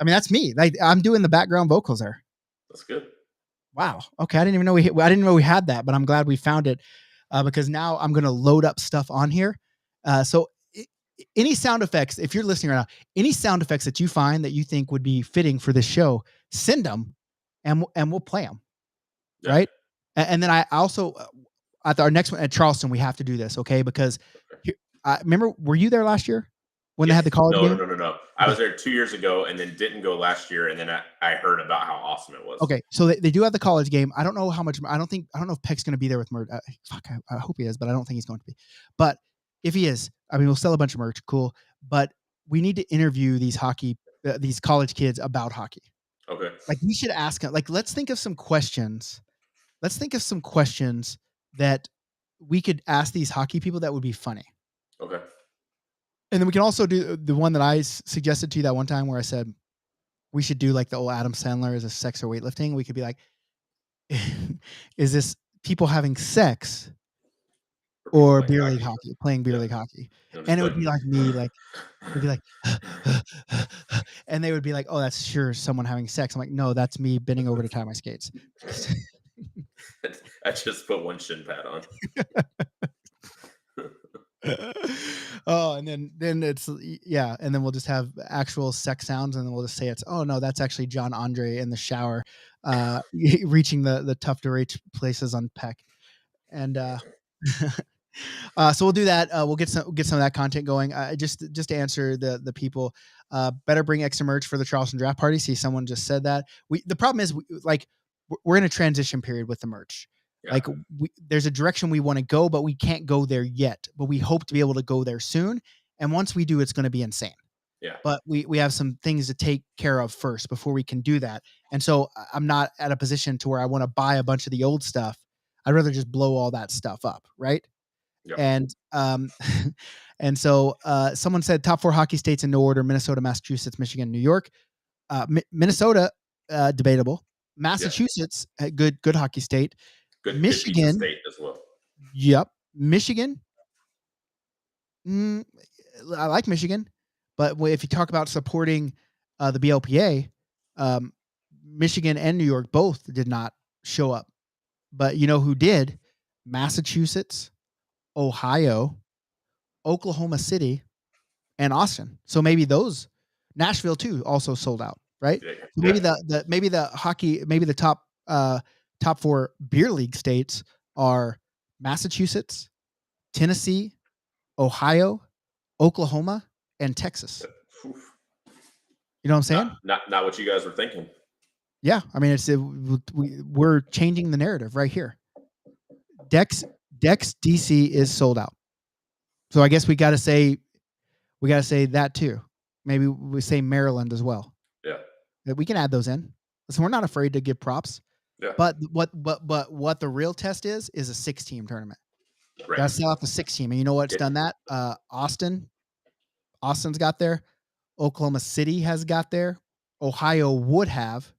I mean, that's me. Like I'm doing the background vocals there. That's good. Wow. Okay, I didn't know we had that, but I'm glad we found it because now I'm going to load up stuff on here. Any sound effects, if you're listening right now, any sound effects that you find that you think would be fitting for this show, send them, and we'll play them. Yeah. Right. And then I also at our next one at Charleston, we have to do this, okay? Because remember, were you there last year when they had the college game? No. I was there 2 years ago and then didn't go last year, and then I heard about how awesome it was. Okay, so they do have the college game. I don't know how much. I don't know if Peck's going to be there with merch. I hope he is, but I don't think he's going to be. But if he is, I mean, we'll sell a bunch of merch. Cool. But we need to interview these college kids about hockey. Okay. Like we should ask them. Like, let's think of some questions. Let's think of some questions that we could ask these hockey people that would be funny. Okay. And then we can also do the one that I suggested to you that one time where I said we should do like the old Adam Sandler as a sex or weightlifting. We could be like, is this people having sex or beer league hockey, playing beer league hockey? And it would be like me, like, it'd be like, and they would be like, oh, that's sure someone having sex. I'm like, no, that's me bending over to tie my skates. I just put one shin pad on. Oh, and then it's and then we'll just have actual sex sounds, and then we'll just say it's no, that's actually John Andre in the shower, reaching the tough to reach places on Peck, and so we'll do that. We'll get some of that content going. Just to answer the people, better bring extra merch for the Charleston draft party. See, someone just said that. The problem is we're in a transition period with the merch. Yeah. Like there's a direction we want to go, but we can't go there yet. But we hope to be able to go there soon. And once we do, it's going to be insane. Yeah. But we have some things to take care of first before we can do that. And so I'm not at a position to where I want to buy a bunch of the old stuff. I'd rather just blow all that stuff up, right? Yep. And and so someone said top 4 hockey states in no order: Minnesota, Massachusetts, Michigan, New York. Minnesota, debatable. Massachusetts, good hockey state. Good Michigan state as well. Yep. Michigan. I like Michigan, but if you talk about supporting the BLPA, Michigan and New York both did not show up. But you know who did? Massachusetts, Ohio, Oklahoma City, and Austin. So maybe those, Nashville too, also sold out, right? Yeah. So maybe the top 4 beer league states are Massachusetts, Tennessee, Ohio, Oklahoma, and Texas. You know what I'm saying? Not what you guys were thinking. Yeah, I mean, we're changing the narrative right here. Dex DC is sold out. So I guess we got to say that too. Maybe we say Maryland as well. Yeah. We can add those in. So we're not afraid to give props. Yeah. But what the real test is a 6-team tournament. Right. Got to sell out the 6-team. And you know what's done that? Austin's got there. Oklahoma City has got there. Ohio would have.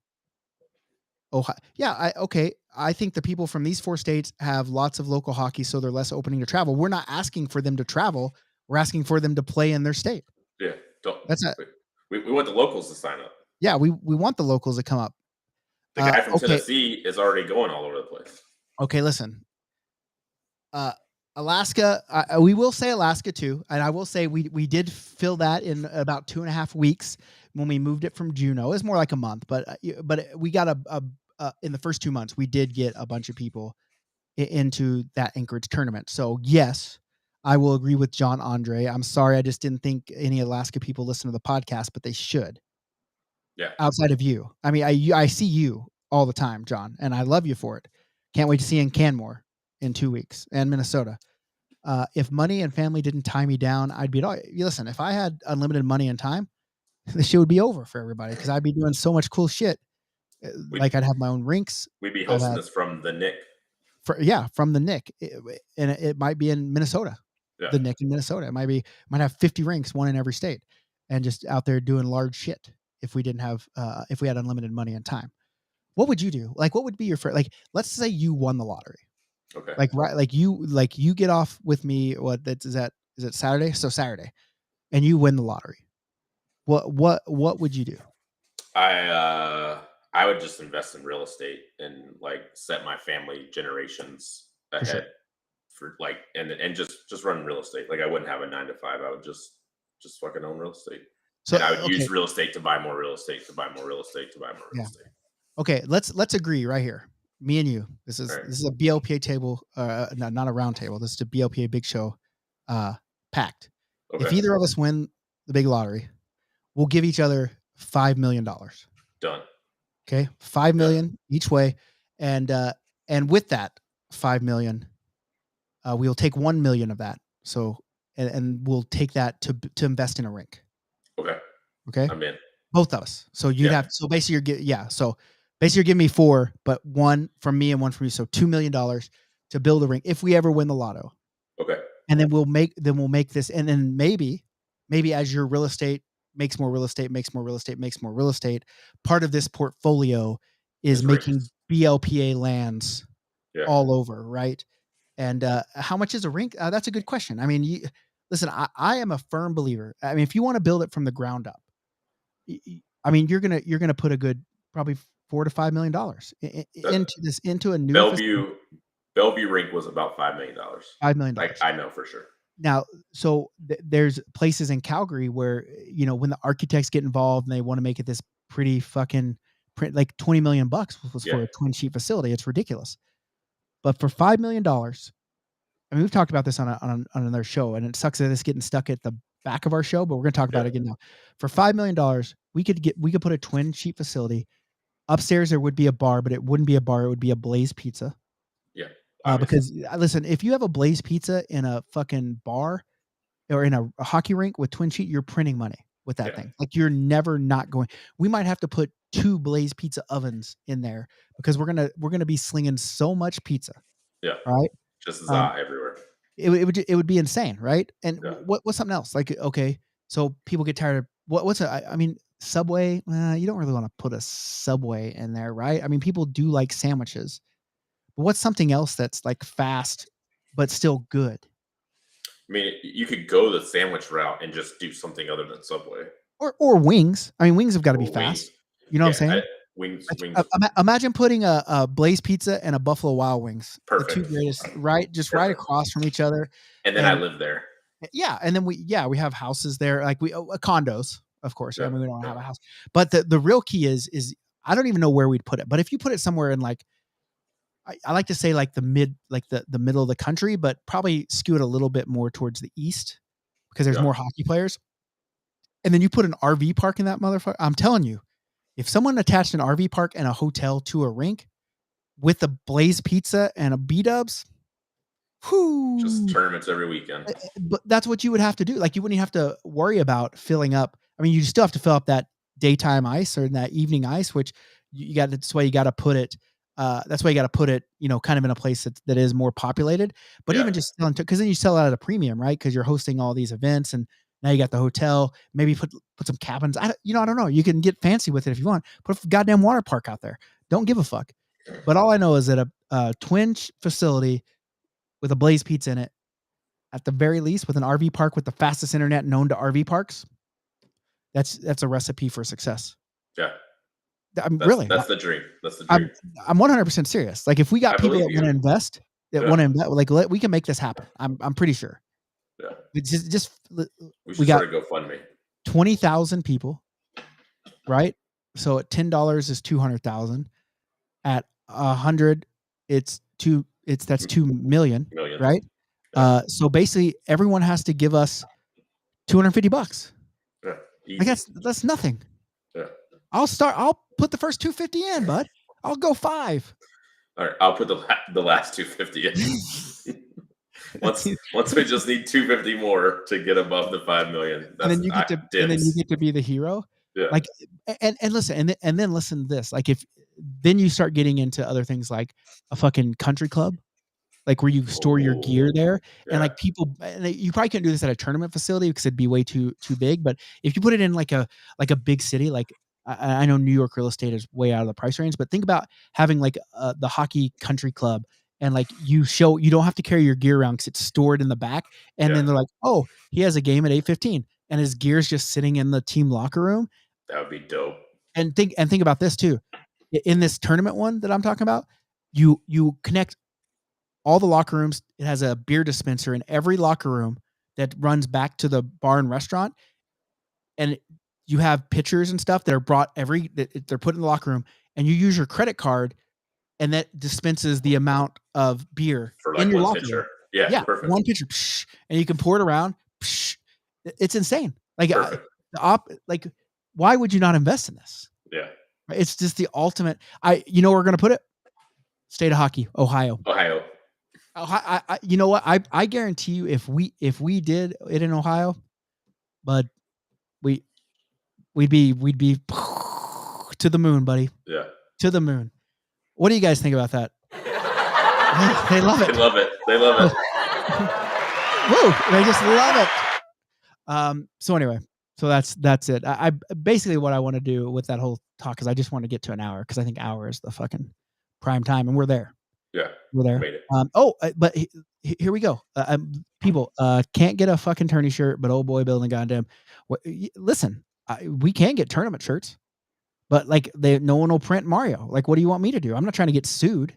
Ohio. Yeah. I think the people from these 4 states have lots of local hockey, so they're less opening to travel. We're not asking for them to travel. We're asking for them to play in their state. Yeah. We want the locals to sign up. Yeah. We want the locals to come up. The guy from Tennessee is already going all over the place. Okay, listen. Alaska, we will say Alaska too, and I will say we did fill that in about 2.5 weeks when we moved it from Juneau. It was more like a month, but we got in the first 2 months we did get a bunch of people into that Anchorage tournament. So yes, I will agree with John Andre. I'm sorry, I just didn't think any Alaska people listen to the podcast, but they should. Yeah. Outside of you. I mean, I see you all the time, John, and I love you for it. Can't wait to see you in Canmore in 2 weeks and Minnesota. If money and family didn't tie me down, I'd be listen, if I had unlimited money and time, the shit would be over for everybody because I'd be doing so much cool shit. I'd have my own rinks. We'd be hosting this from the Nick. From the Nick. And it might be in Minnesota. Yeah. The Nick in Minnesota. It might have 50 rinks, one in every state, and just out there doing large shit. If we didn't have, if we had unlimited money and time, what would you do? Like, what would be your let's say you won the lottery. Okay. You get off with me. Is it Saturday? So Saturday, and you win the lottery. What would you do? I I would just invest in real estate and like set my family generations For sure. ahead for like and just run real estate. Like I wouldn't have a 9 to 5. I would just fucking own real estate. So And I would okay, use real estate to buy more real estate, to buy more real estate, to buy more real yeah. estate. Okay, let's agree right here. Me and you. This is Right. this is a BLPA table, not a round table. This is a BLPA Big Show pact. If Okay. either of us win the big lottery, we'll give each other $5 million. Done. Okay, 5 million each way, and with that 5 million, we'll take 1 million of that. So and we'll take that to invest in a rink. Okay. Okay, I'm in. both of us. So you'd have so basically So basically you're giving me 4, but 1 from me and 1 from you. So $2 million to build a rink if we ever win the lotto. Okay. And then we'll make this, and then maybe as your real estate makes more real estate, part of this portfolio is It's making rinks. BLPA lands Yeah. all over, right? And how much is a rink? That's a good question. I mean, listen, I am a firm believer. I mean, if you want to build it from the ground up, I mean, you're gonna put a good probably $4 to $5 million into a new Bellevue rink was about $5 million. $5 million. I know for sure. Now, so there's places in Calgary where, when the architects get involved and they want to make it this pretty fucking like $20 million was for a twin sheet facility. It's ridiculous. But for $5 million, I mean, we've talked about this on another show, and it sucks that it's getting stuck at the back of our show, but we're going to talk about it again now. For $5 million, we could put a twin sheet facility upstairs. There would be a bar, but it wouldn't be a bar. It would be a Blaze Pizza. Yeah. Because listen, if you have a Blaze Pizza in a fucking bar or in a hockey rink with twin sheet, you're printing money with that thing. Like you're never not going. We might have to put 2 Blaze Pizza ovens in there because we're gonna be slinging so much pizza. Yeah. Right. Just everywhere. It would be insane, right? And what's something else? Like, okay, so people get tired of what's I mean, Subway. You don't really want to put a Subway in there, right? I mean, people do like sandwiches. But what's something else that's like fast but still good? I mean, you could go the sandwich route and just do something other than Subway. Or wings. I mean, wings have got to be fast. Wings. You know what I'm saying? Wings. Imagine putting a Blaze Pizza and a Buffalo Wild Wings. Perfect. The 2 greatest, right? Just right across from each other. And then I live there. Yeah, and then we have houses there, like condos, of course. I mean, we don't have a house. But the real key is I don't even know where we'd put it. But if you put it somewhere in like, I like to say like the middle of the country, but probably skew it a little bit more towards the east because there's more hockey players. And then you put an RV park in that motherfucker. I'm telling you, if someone attached an RV park and a hotel to a rink with a Blaze Pizza and a B-dubs, just tournaments every weekend. But that's what you would have to do. Like you wouldn't have to worry about filling up. I mean, you still have to fill up that daytime ice or that evening ice, which you got. That's why you got to put it. That's why you got to put it, kind of in a place that is more populated. But even just selling, because then you sell it at a premium, right? Because you're hosting all these events, and now you got the hotel. Maybe put some cabins. I don't know. You can get fancy with it if you want. Put a goddamn water park out there. Don't give a fuck. But all I know is that a twin facility with a Blaze Pizza in it, at the very least, with an RV park with the fastest internet known to RV parks, that's a recipe for success. Yeah. That's the dream. That's the dream. I'm 100% serious. Like if we got people that want to invest, like we can make this happen. I'm pretty sure. Yeah. We should start a GoFundMe. 20,000 people, right? So at $10 is 200,000. At 100, that's 2 million, right? Yeah. So basically, everyone has to give us $250. Yeah. Like that's nothing. Yeah. I'll put the first 250 in, bud. I'll go 5. All right, I'll put the last 250 in. once we just need 250 more to get above the 5 million. And then you get to be the hero. Yeah. Like and listen, and then listen to this. Like then you start getting into other things like a fucking country club, like where you store your gear there. Yeah. And like people, you probably couldn't do this at a tournament facility because it'd be way too big. But if you put it in like a big city, like I know New York real estate is way out of the price range, but think about having like the hockey country club, and like you don't have to carry your gear around because it's stored in the back. And then they're like, oh, he has a game at 8:15 and his gear's just sitting in the team locker room. That would be dope. And think about this too. in this tournament one that I'm talking about, you connect all the locker rooms. It has a beer dispenser in every locker room that runs back to the bar and restaurant, and you have pitchers and stuff that are brought they're put in the locker room, and you use your credit card, and that dispenses the amount of beer For in like your one locker pitcher. room. Yeah, perfect. One pitcher, and you can pour it around. It's insane. Like, Perfect. like, why would you not invest in this? Yeah. It's just the ultimate. You know where we're gonna put it? State of hockey, Ohio. You know what? I guarantee you, if we did it in Ohio, but we'd be to the moon, buddy. Yeah. To the moon. What do you guys think about that? They love it. They love it. They love it. Woo! They just love it. So anyway, so that's it. I basically what I want to do with that whole talk is I just want to get to an hour because I think hour is the fucking prime time, and we're there. Yeah, we're there. Made it. But here we go. People can't get a fucking tourney shirt, but oh boy, building goddamn. Listen, we can get tournament shirts, but like no one will print Mario. Like, what do you want me to do? I'm not trying to get sued.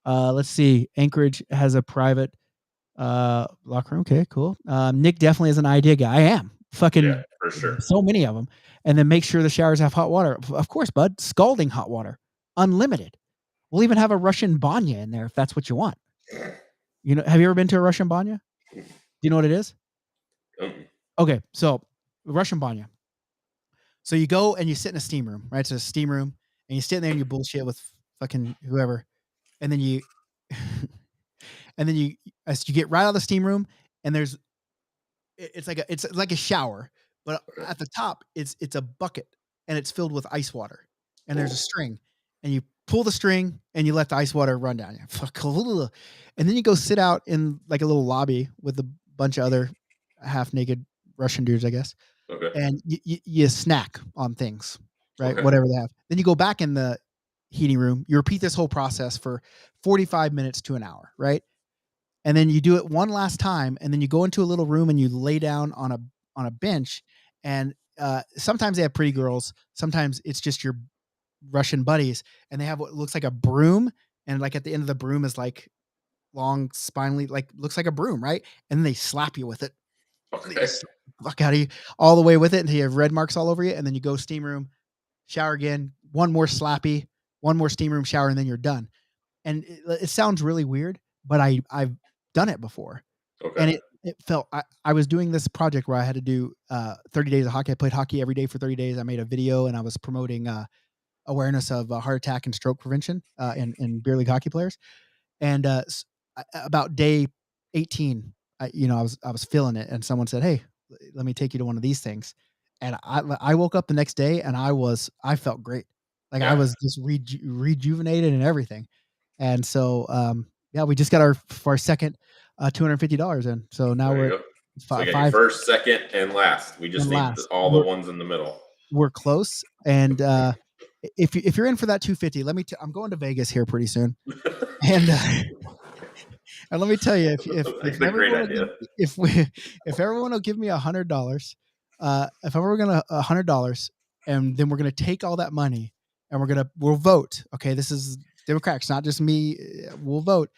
Let's see. Anchorage has a private locker room. Okay, cool. Nick definitely is an idea guy. I am fucking for sure. So many of them, and then make sure the showers have hot water. Of course, bud. Scalding hot water, unlimited. We'll even have a Russian banya in there if that's what you want. You know, have you ever been to a Russian banya? Do you know what it is? Okay, so Russian banya. So you go and you sit in a steam room, right? It's a steam room, and you sit in there and you bullshit with fucking whoever, and then you, as you get right out of the steam room, and it's like a shower, but at the top it's a bucket, and it's filled with ice water, and there's a string, and you pull the string and you let the ice water run down you. And then you go sit out in like a little lobby with a bunch of other half naked Russian dudes, I guess. Okay. And you snack on things, right? Okay. Whatever they have. Then you go back in the heating room. You repeat this whole process for 45 minutes to an hour, right? And then you do it one last time, and then you go into a little room and you lay down on a bench. And sometimes they have pretty girls. Sometimes it's just your Russian buddies, and they have what looks like a broom, and like at the end of the broom is like long spinally, like looks like a broom, right? And then they slap you with it. Okay. Fuck out of you all the way with it until you have red marks all over you, and then you go steam room, shower again, one more slappy, one more steam room shower, and then you're done. And it sounds really weird, but I've done it before. Okay. And it felt I was doing this project where I had to do 30 days of hockey. I played hockey every day for 30 days. I made a video, and I was promoting awareness of heart attack and stroke prevention in beer league hockey players. And about day 18, I was feeling it, and someone said, "Hey, let me take you to one of these things." And I woke up the next day, and I felt great. Like, I was just rejuvenated and everything. And so we just got our second $250 in. So now we're at so your first, second, and last. We just need all the ones in the middle. We're close. And if you're in for that 250, I'm going to Vegas here pretty soon. And let me tell you, if everyone will give me $100, if we're gonna $100, and then we're gonna take all that money and we'll vote. Okay, this is Democrats, not just me. We'll vote.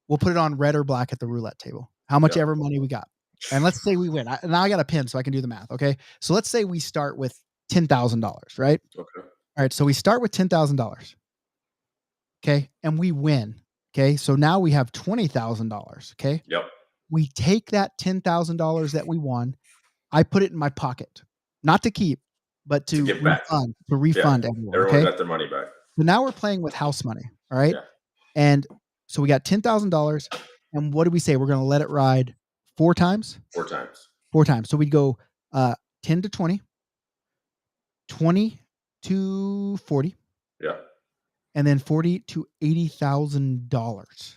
We'll put it on red or black at the roulette table. How much ever money we got, and let's say we win. Now I got a pin so I can do the math. Okay, so let's say we start with $10,000, right? Okay. All right, so we start with $10,000. Okay, and we win. Okay, so now we have $20,000. Okay. Yep. We take that $10,000 that we won. I put it in my pocket, not to keep, but to refund everyone. Everyone got their money back. So now we're playing with house money. All right. Yeah. And so we got $10,000. And what do we say? We're going to let it ride 4 times? 4 times. 4 times. So we'd go 10 to 20, 20 to 40. Yeah. And then 40 to $80,000.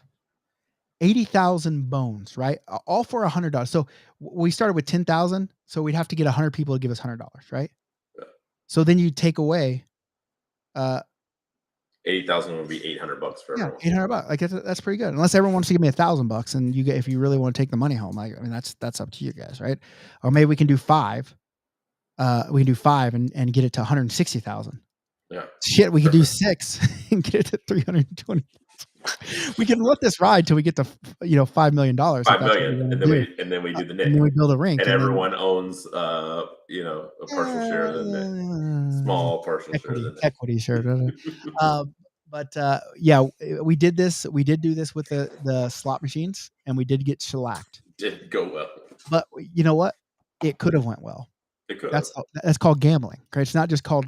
80,000 bones, right? All for $100. So we started with 10,000. So we'd have to get 100 people to give us $100, right? Yeah. So then you take away 80,000 would be $800 for everyone. $800. Like that's pretty good. Unless everyone wants to give me $1,000, and if you really want to take the money home, I mean that's up to you guys, right? Or maybe we can do 5. We can do 5 and get it to 160,000. Yeah. Shit, we could do 6 and get it to 320. We can let this ride till we get to $5 million. If $5 that's what we million, want and to do. then we do the And Nick, then we build a rink, and and then everyone owns a partial share of the Nick, small partial share of the Nick. equity share. But yeah, we did this. We did do this with the slot machines, and we did get shellacked. Didn't go well. But you know what? It could have went well. It could have. That's called gambling. Okay? It's not just called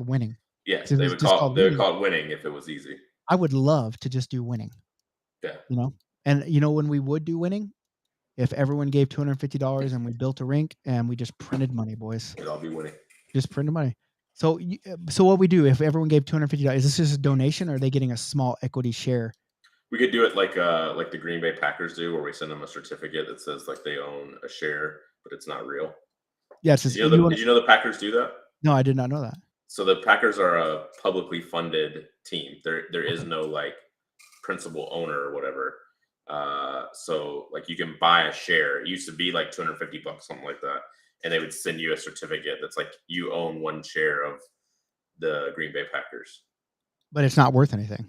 winning. Yes, If it they was would just call called winning, winning if it was easy. I would love to just do winning. Yeah. And when we would do winning, if everyone gave $250 and we built a rink and we just printed money, boys. It'd all be winning. Just printed money. So what we do if everyone gave $250? Is this just a donation, or are they getting a small equity share? We could do it like the Green Bay Packers do, where we send them a certificate that says like they own a share, but it's not real. Yeah. Did you know the Packers do that? No, I did not know that. So the Packers are a publicly funded team. There is no like principal owner or whatever. So like you can buy a share. It used to be like $250, something like that, and they would send you a certificate that's like you own one share of the Green Bay Packers. But it's not worth anything.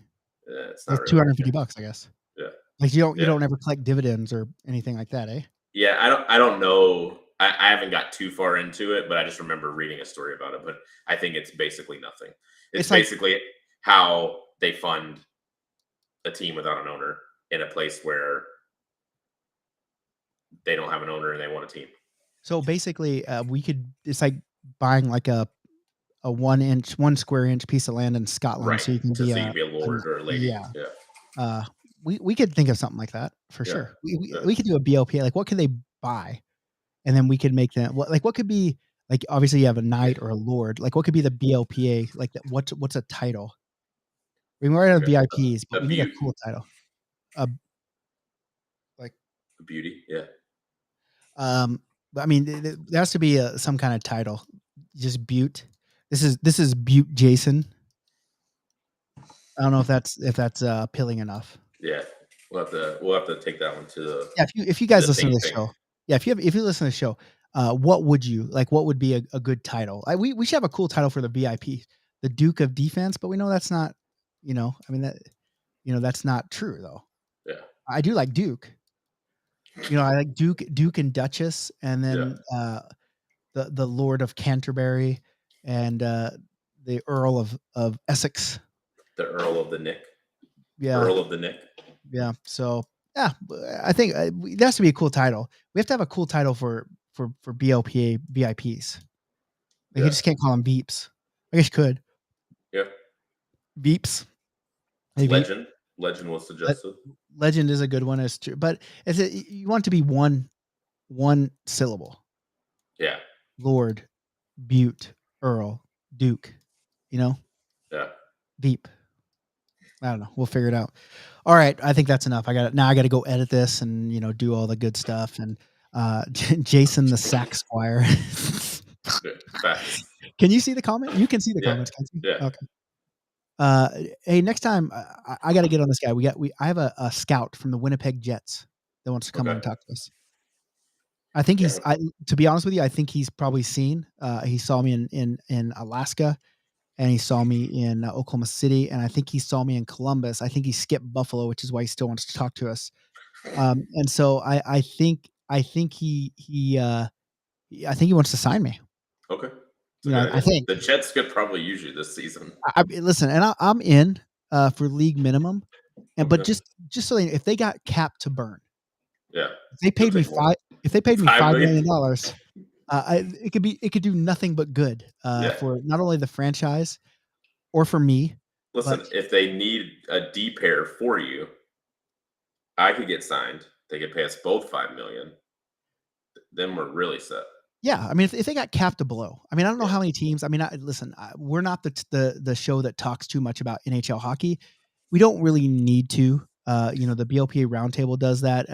It's not It's really $250, I guess. Yeah. Like you don't ever collect dividends or anything like that, eh? Yeah, I don't know. I haven't got too far into it, but I just remember reading a story about it. But I think it's basically nothing. It's basically how they fund a team without an owner in a place where they don't have an owner and they want a team. So basically, it's like buying like a 1 square inch piece of land in Scotland, Right. so you can be a lord or a lady. Yeah. We could think of something like that for sure. We could do a BLPA. Like, what could they buy, and then we could make them. What could be like? Obviously, you have a knight or a lord. Like, what could be the BLPA? Like, what's a title? We might have VIPs, but we need a cool title. Like beauty, yeah. But I mean, there has to be some kind of title. Just Butte. This is Butte Jason. I don't know if that's appealing enough. Yeah, we'll have to take that one to the. Yeah, if you guys listen to the show, yeah, if you listen to the show, what would be a good title? We should have a cool title for the VIP, the Duke of Defense, but we know that's not, that's not true though. Yeah, I do like Duke. I like Duke and Duchess, and then the Lord of Canterbury, and the Earl of Essex. The Earl of the Nick. Yeah. Earl of the Nick. Yeah. So yeah, I think there has to be a cool title. We have to have a cool title for BLPA VIPs. Like you just can't call them Beeps. I guess you could. Yeah. Beeps. Maybe. Legend was suggested. Legend is a good one, as true, but you want it to be one syllable. Yeah. Lord, Butte, Earl, Duke. Yeah. Beep. I don't know. We'll figure it out. All right. I think that's enough. I got to go edit this and, do all the good stuff. And Jason the Sack Squire. Can you see the comment? You can see the comments. Can't you? Yeah. Okay. Hey, next time I got to get on this guy. I have a scout from the Winnipeg Jets that wants to come on and talk to us. I think to be honest with you, I think he's probably seen, he saw me in Alaska. And he saw me in Oklahoma City, and I think he saw me in Columbus. I think he skipped Buffalo, which is why he still wants to talk to us. And so I think he wants to sign me. Okay. I think the Jets could probably use you this season. Listen, and I'm in for league minimum, but just so if they got capped to burn, yeah, if they paid me $5 million. It could do nothing but good for not only the franchise or for me. Listen, if they need a D pair for you, I could get signed. They could pay us both $5 million. Then we're really set. Yeah, I mean, if they got capped to blow, I mean, I don't know how many teams. I mean, listen, we're not the show that talks too much about NHL hockey. We don't really need to. The BLPA roundtable does that.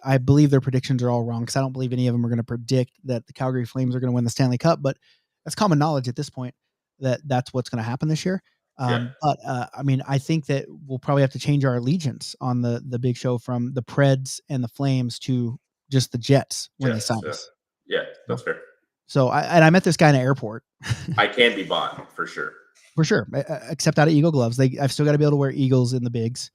I believe their predictions are all wrong because I don't believe any of them are going to predict that the Calgary Flames are going to win the Stanley Cup. But that's common knowledge at this point that that's what's going to happen this year. But I mean, I think that we'll probably have to change our allegiance on the big show from the Preds and the Flames to just the Jets when they sign us. Yeah, that's fair. So I met this guy in an airport. I can be bought for sure. for sure. Except out of Eagle gloves, I've still got to be able to wear Eagles in the bigs.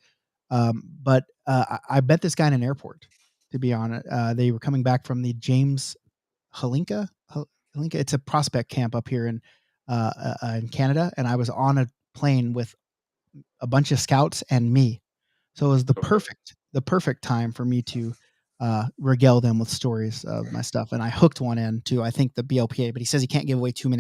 But I bet this guy in an airport. To be honest, they were coming back from the James Halinka. Halinka. It's a prospect camp up here in Canada, and I was on a plane with a bunch of scouts and me. So it was the perfect time for me to regale them with stories of my stuff. And I hooked one in to, I think, the BLPA, but he says he can't give away too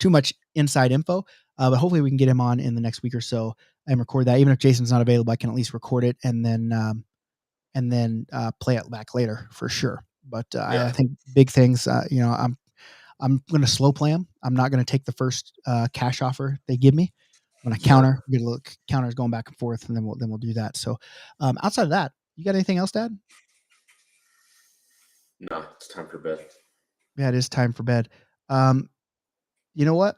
much inside info. But hopefully we can get him on in the next week or so and record that. Even if Jason's not available, I can at least record it and then play it back later for sure. But I think big things. I'm going to slow play them. I'm not going to take the first cash offer they give me. I'm going to counter, get a little counters going back and forth, and then we'll do that. So, outside of that, you got anything else, Dad? No, it's time for bed. Yeah, it is time for bed. You know what?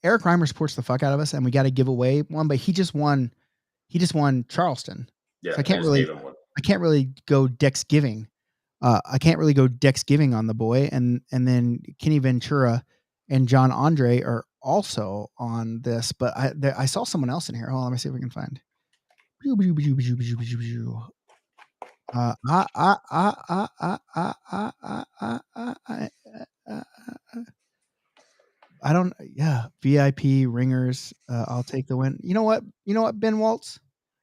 Eric Reimer supports the fuck out of us, and we got to give away one. But he just won Charleston. Yeah, so I can't really go Dex giving. I can't really go Dex giving on the boy, and then Kenny Ventura and John Andre are also on this. But I saw someone else in here. Hold on, let me see if we can find. I don't. Yeah, VIP ringers. I'll take the win. You know what? Ben Waltz,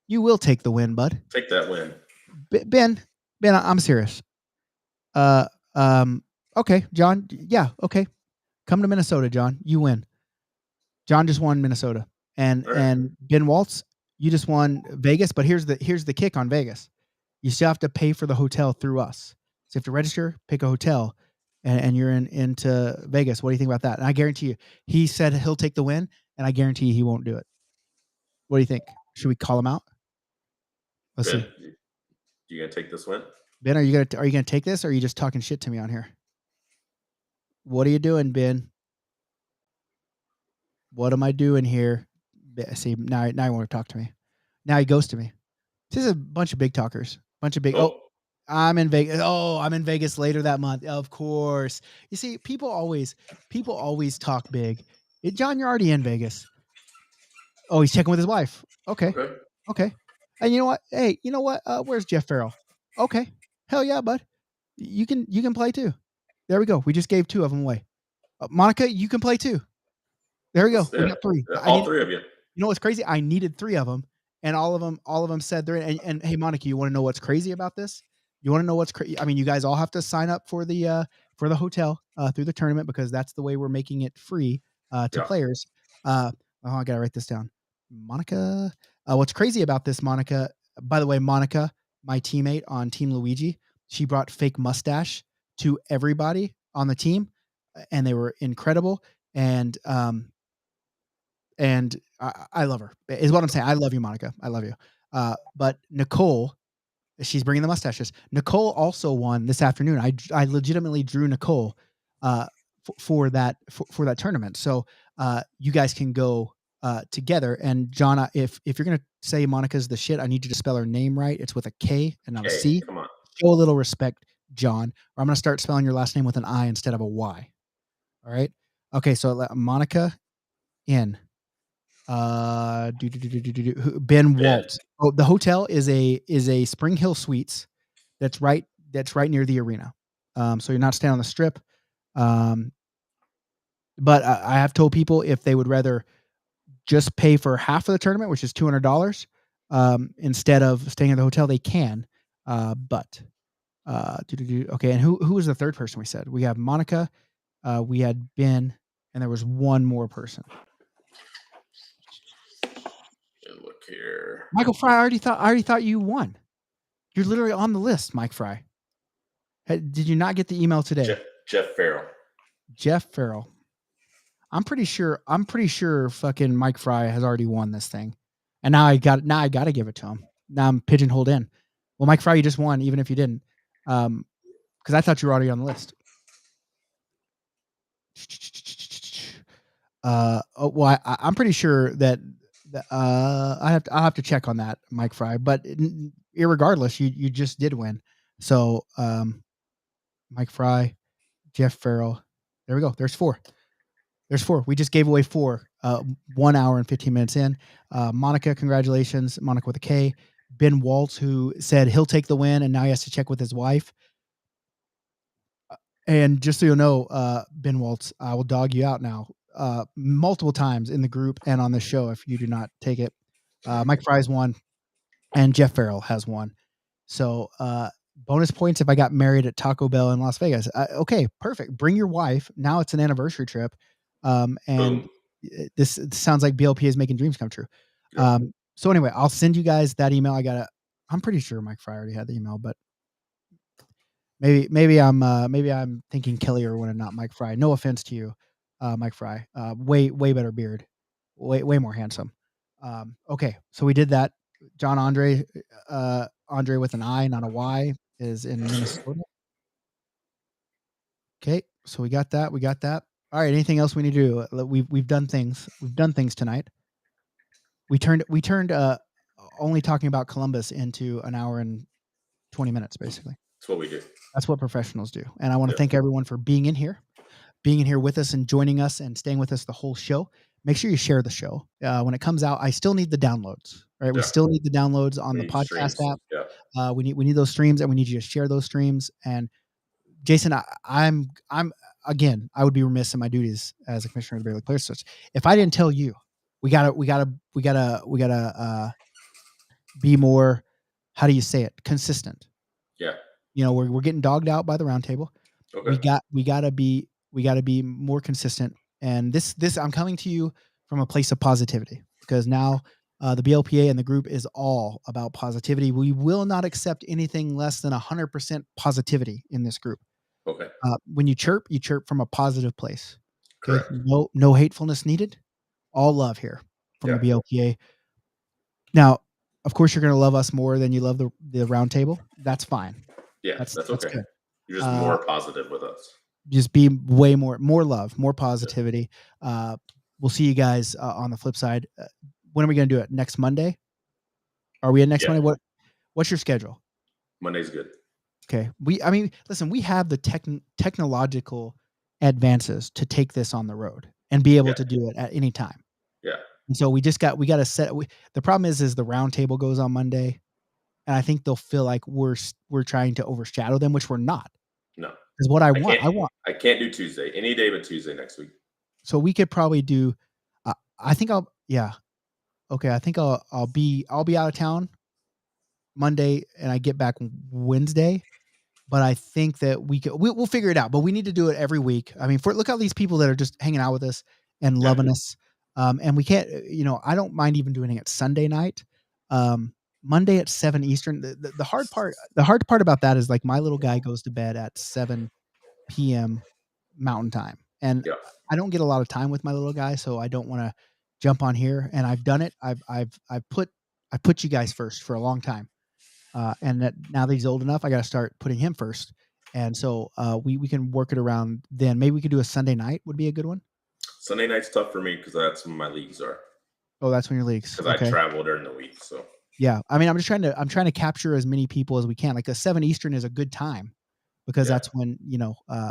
you will take the win, bud. Take that win, Ben. I'm serious. Okay, John. Yeah, okay. Come to Minnesota, John. You win. John just won Minnesota, and Ben Waltz, you just won Vegas. But here's the kick on Vegas. You still have to pay for the hotel through us. So you have to register, pick a hotel, and you're into Vegas. What do you think about that? And I guarantee you, he said he'll take the win, and I guarantee you he won't do it. What do you think? Should we call him out? Let's see. You gonna take this win? Ben, are you gonna take this, or are you just talking shit to me on here? What are you doing, Ben? What am I doing here? See, now he won't talk to me. Now he goes to me. This is a bunch of big talkers. I'm in Vegas. Oh, I'm in Vegas later that month. Of course. You see, people always talk big. John, you're already in Vegas. Oh, he's checking with his wife. Okay. And you know what? Hey, you know what? Where's Jeff Farrell? Okay. Hell yeah, bud. You can play too. There we go. We just gave 2 of them away. Monica, you can play too. There we go. We got 3. All 3 of you. You know what's crazy? I needed 3 of them, and all of them said they're in. And hey, Monica, you want to know what's crazy about this? You want to know what's crazy? I mean, you guys all have to sign up for the hotel through the tournament because that's the way we're making it free to players. I gotta write this down. Monica, what's crazy about this, Monica? By the way, Monica, my teammate on Team Luigi, she brought fake mustache to everybody on the team, and they were incredible. And I love her, is what I'm saying. I love you, Monica. I love you. But Nicole, she's bringing the mustaches. Nicole also won this afternoon. I legitimately drew Nicole for that tournament. So you guys can go together. And John, if you're gonna say Monica's the shit, I need you to spell her name right. It's with a K and not a C. Come on. Show a little respect, John. Or I'm gonna start spelling your last name with an I instead of a Y. All right. Okay. So Monica in. Ben Waltz. Oh, the hotel is a Spring Hill Suites that's right near the arena. So you're not staying on the strip. But I have told people if they would rather just pay for half of the tournament, which is $200, instead of staying at the hotel, they can. Okay. And who was the third person we said? We have Monica, we had Ben, and there was one more person. Look here. Michael Fry, I already thought you won. You're literally on the list, Mike Fry. Did you not get the email today? Jeff Farrell. Jeff Farrell. I'm pretty sure fucking Mike Fry has already won this thing. And now I got to give it to him. Now I'm pigeonholed in. Well, Mike Fry, you just won, even if you didn't. Because I thought you were already on the list. I'm pretty sure that I'll have to check on that, Mike Fry. But irregardless, you just did win. So Mike Fry, Jeff Farrell. There we go. There's 4. There's 4. We just gave away 4. 1 hour and 15 minutes in. Monica, congratulations. Monica with a K. Ben Waltz, who said he'll take the win, and now he has to check with his wife. And just so you know, Ben Waltz, I will dog you out now multiple times in the group and on the show if you do not take it. Mike Fry's won, and Jeff Farrell has won. So bonus points if I got married at Taco Bell in Las Vegas. Okay, perfect. Bring your wife. Now it's an anniversary trip. And Boom. this sounds like BLPA is making dreams come true. Yeah. So anyway, I'll send you guys that email. I'm pretty sure Mike Fry already had the email, but maybe I'm thinking Kelly Irwin and not Mike Fry. No offense to you, Mike Fry. Way better beard, way more handsome. Okay, so we did that. John Andre with an I, not a Y, is in Minnesota. Okay, so we got that. All right. Anything else we need to do? We've done things. We've done things tonight. We turned only talking about Columbus into an hour and 20 minutes, basically. That's what we do. That's what professionals do. And I want to thank everyone for being in here with us and joining us and staying with us the whole show. Make sure you share the show. When it comes out, I still need the downloads. All right. We still need the downloads on the podcast app. Yeah. We need those streams, and we need you to share those streams. And Jason, I'm again, I would be remiss in my duties as a commissioner of the Bear League Players Association if I didn't tell you we gotta be more, how do you say it, consistent. Yeah. You know, we're getting dogged out by the roundtable. Okay. We gotta be more consistent. And this I'm coming to you from a place of positivity, because now the BLPA and the group is all about positivity. We will not accept anything less than 100% positivity in this group. Okay. When you chirp from a positive place. Okay. Correct. No hatefulness needed. All love here from the BLPA. Now, of course, you're going to love us more than you love the roundtable. That's fine. Yeah, that's okay. Good. You're just more positive with us. Just be way more love, more positivity. We'll see you guys on the flip side. When are we going to do it? Next Monday? Are we at next Monday? What's your schedule? Monday's good. Okay. Listen, we have the technological advances to take this on the road and be able to do it at any time. Yeah. And so we got to set. The problem is the roundtable goes on Monday, and I think they'll feel like we're trying to overshadow them, which we're not. No. Because what I want. I can't do Tuesday. Any day but Tuesday next week. So we could probably do. I think I'll. Yeah. Okay. I think I'll be out of town Monday, and I get back Wednesday. But I think that we'll figure it out. But we need to do it every week. I mean, look at all these people that are just hanging out with us and loving us. And we can't, I don't mind even doing it Sunday night, Monday at 7 Eastern. The hard part about that is, like, my little guy goes to bed at 7 p.m. Mountain Time, and I don't get a lot of time with my little guy, so I don't want to jump on here. And I've done it. I've put you guys first for a long time. And that now that he's old enough, I got to start putting him first. And so we can work it around then. Maybe we could do a Sunday night would be a good one. Sunday night's tough for me because that's when my leagues are. Oh, that's when your leagues. Because I travel during the week. So yeah, I mean, I'm trying to capture as many people as we can. Like a 7 Eastern is a good time because that's when,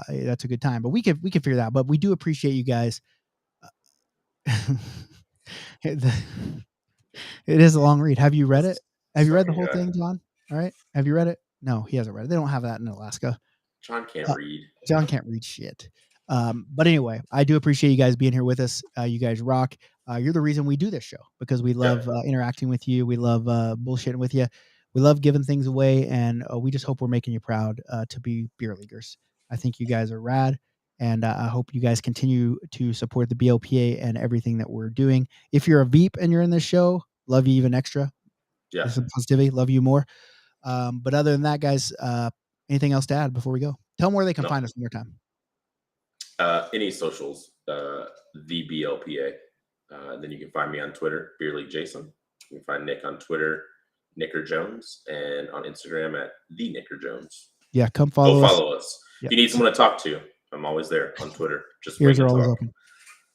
that's a good time. But we can figure that out. But we do appreciate you guys. It is a long read. Have you read it? Have you read the whole thing, John? All right. Have you read it? No, he hasn't read it. They don't have that in Alaska. John can't read. John can't read shit. But anyway, I do appreciate you guys being here with us. You guys rock. You're the reason we do this show, because we love interacting with you. We love bullshitting with you. We love giving things away, and we just hope we're making you proud to be beer leaguers. I think you guys are rad, and I hope you guys continue to support the BLPA and everything that we're doing. If you're a Veep and you're in this show, love you even extra. Yeah. Some positivity. Love you more. But other than that, guys, anything else to add before we go? Tell them where they can find us one more time. Any socials, the BLPA. Then you can find me on Twitter, Beer League Jason. You can find Nick on Twitter, Nicker Jones, and on Instagram at the Nicker Jones. Yeah, come follow us. If you need someone to talk to, I'm always there on Twitter. Just ears are always open.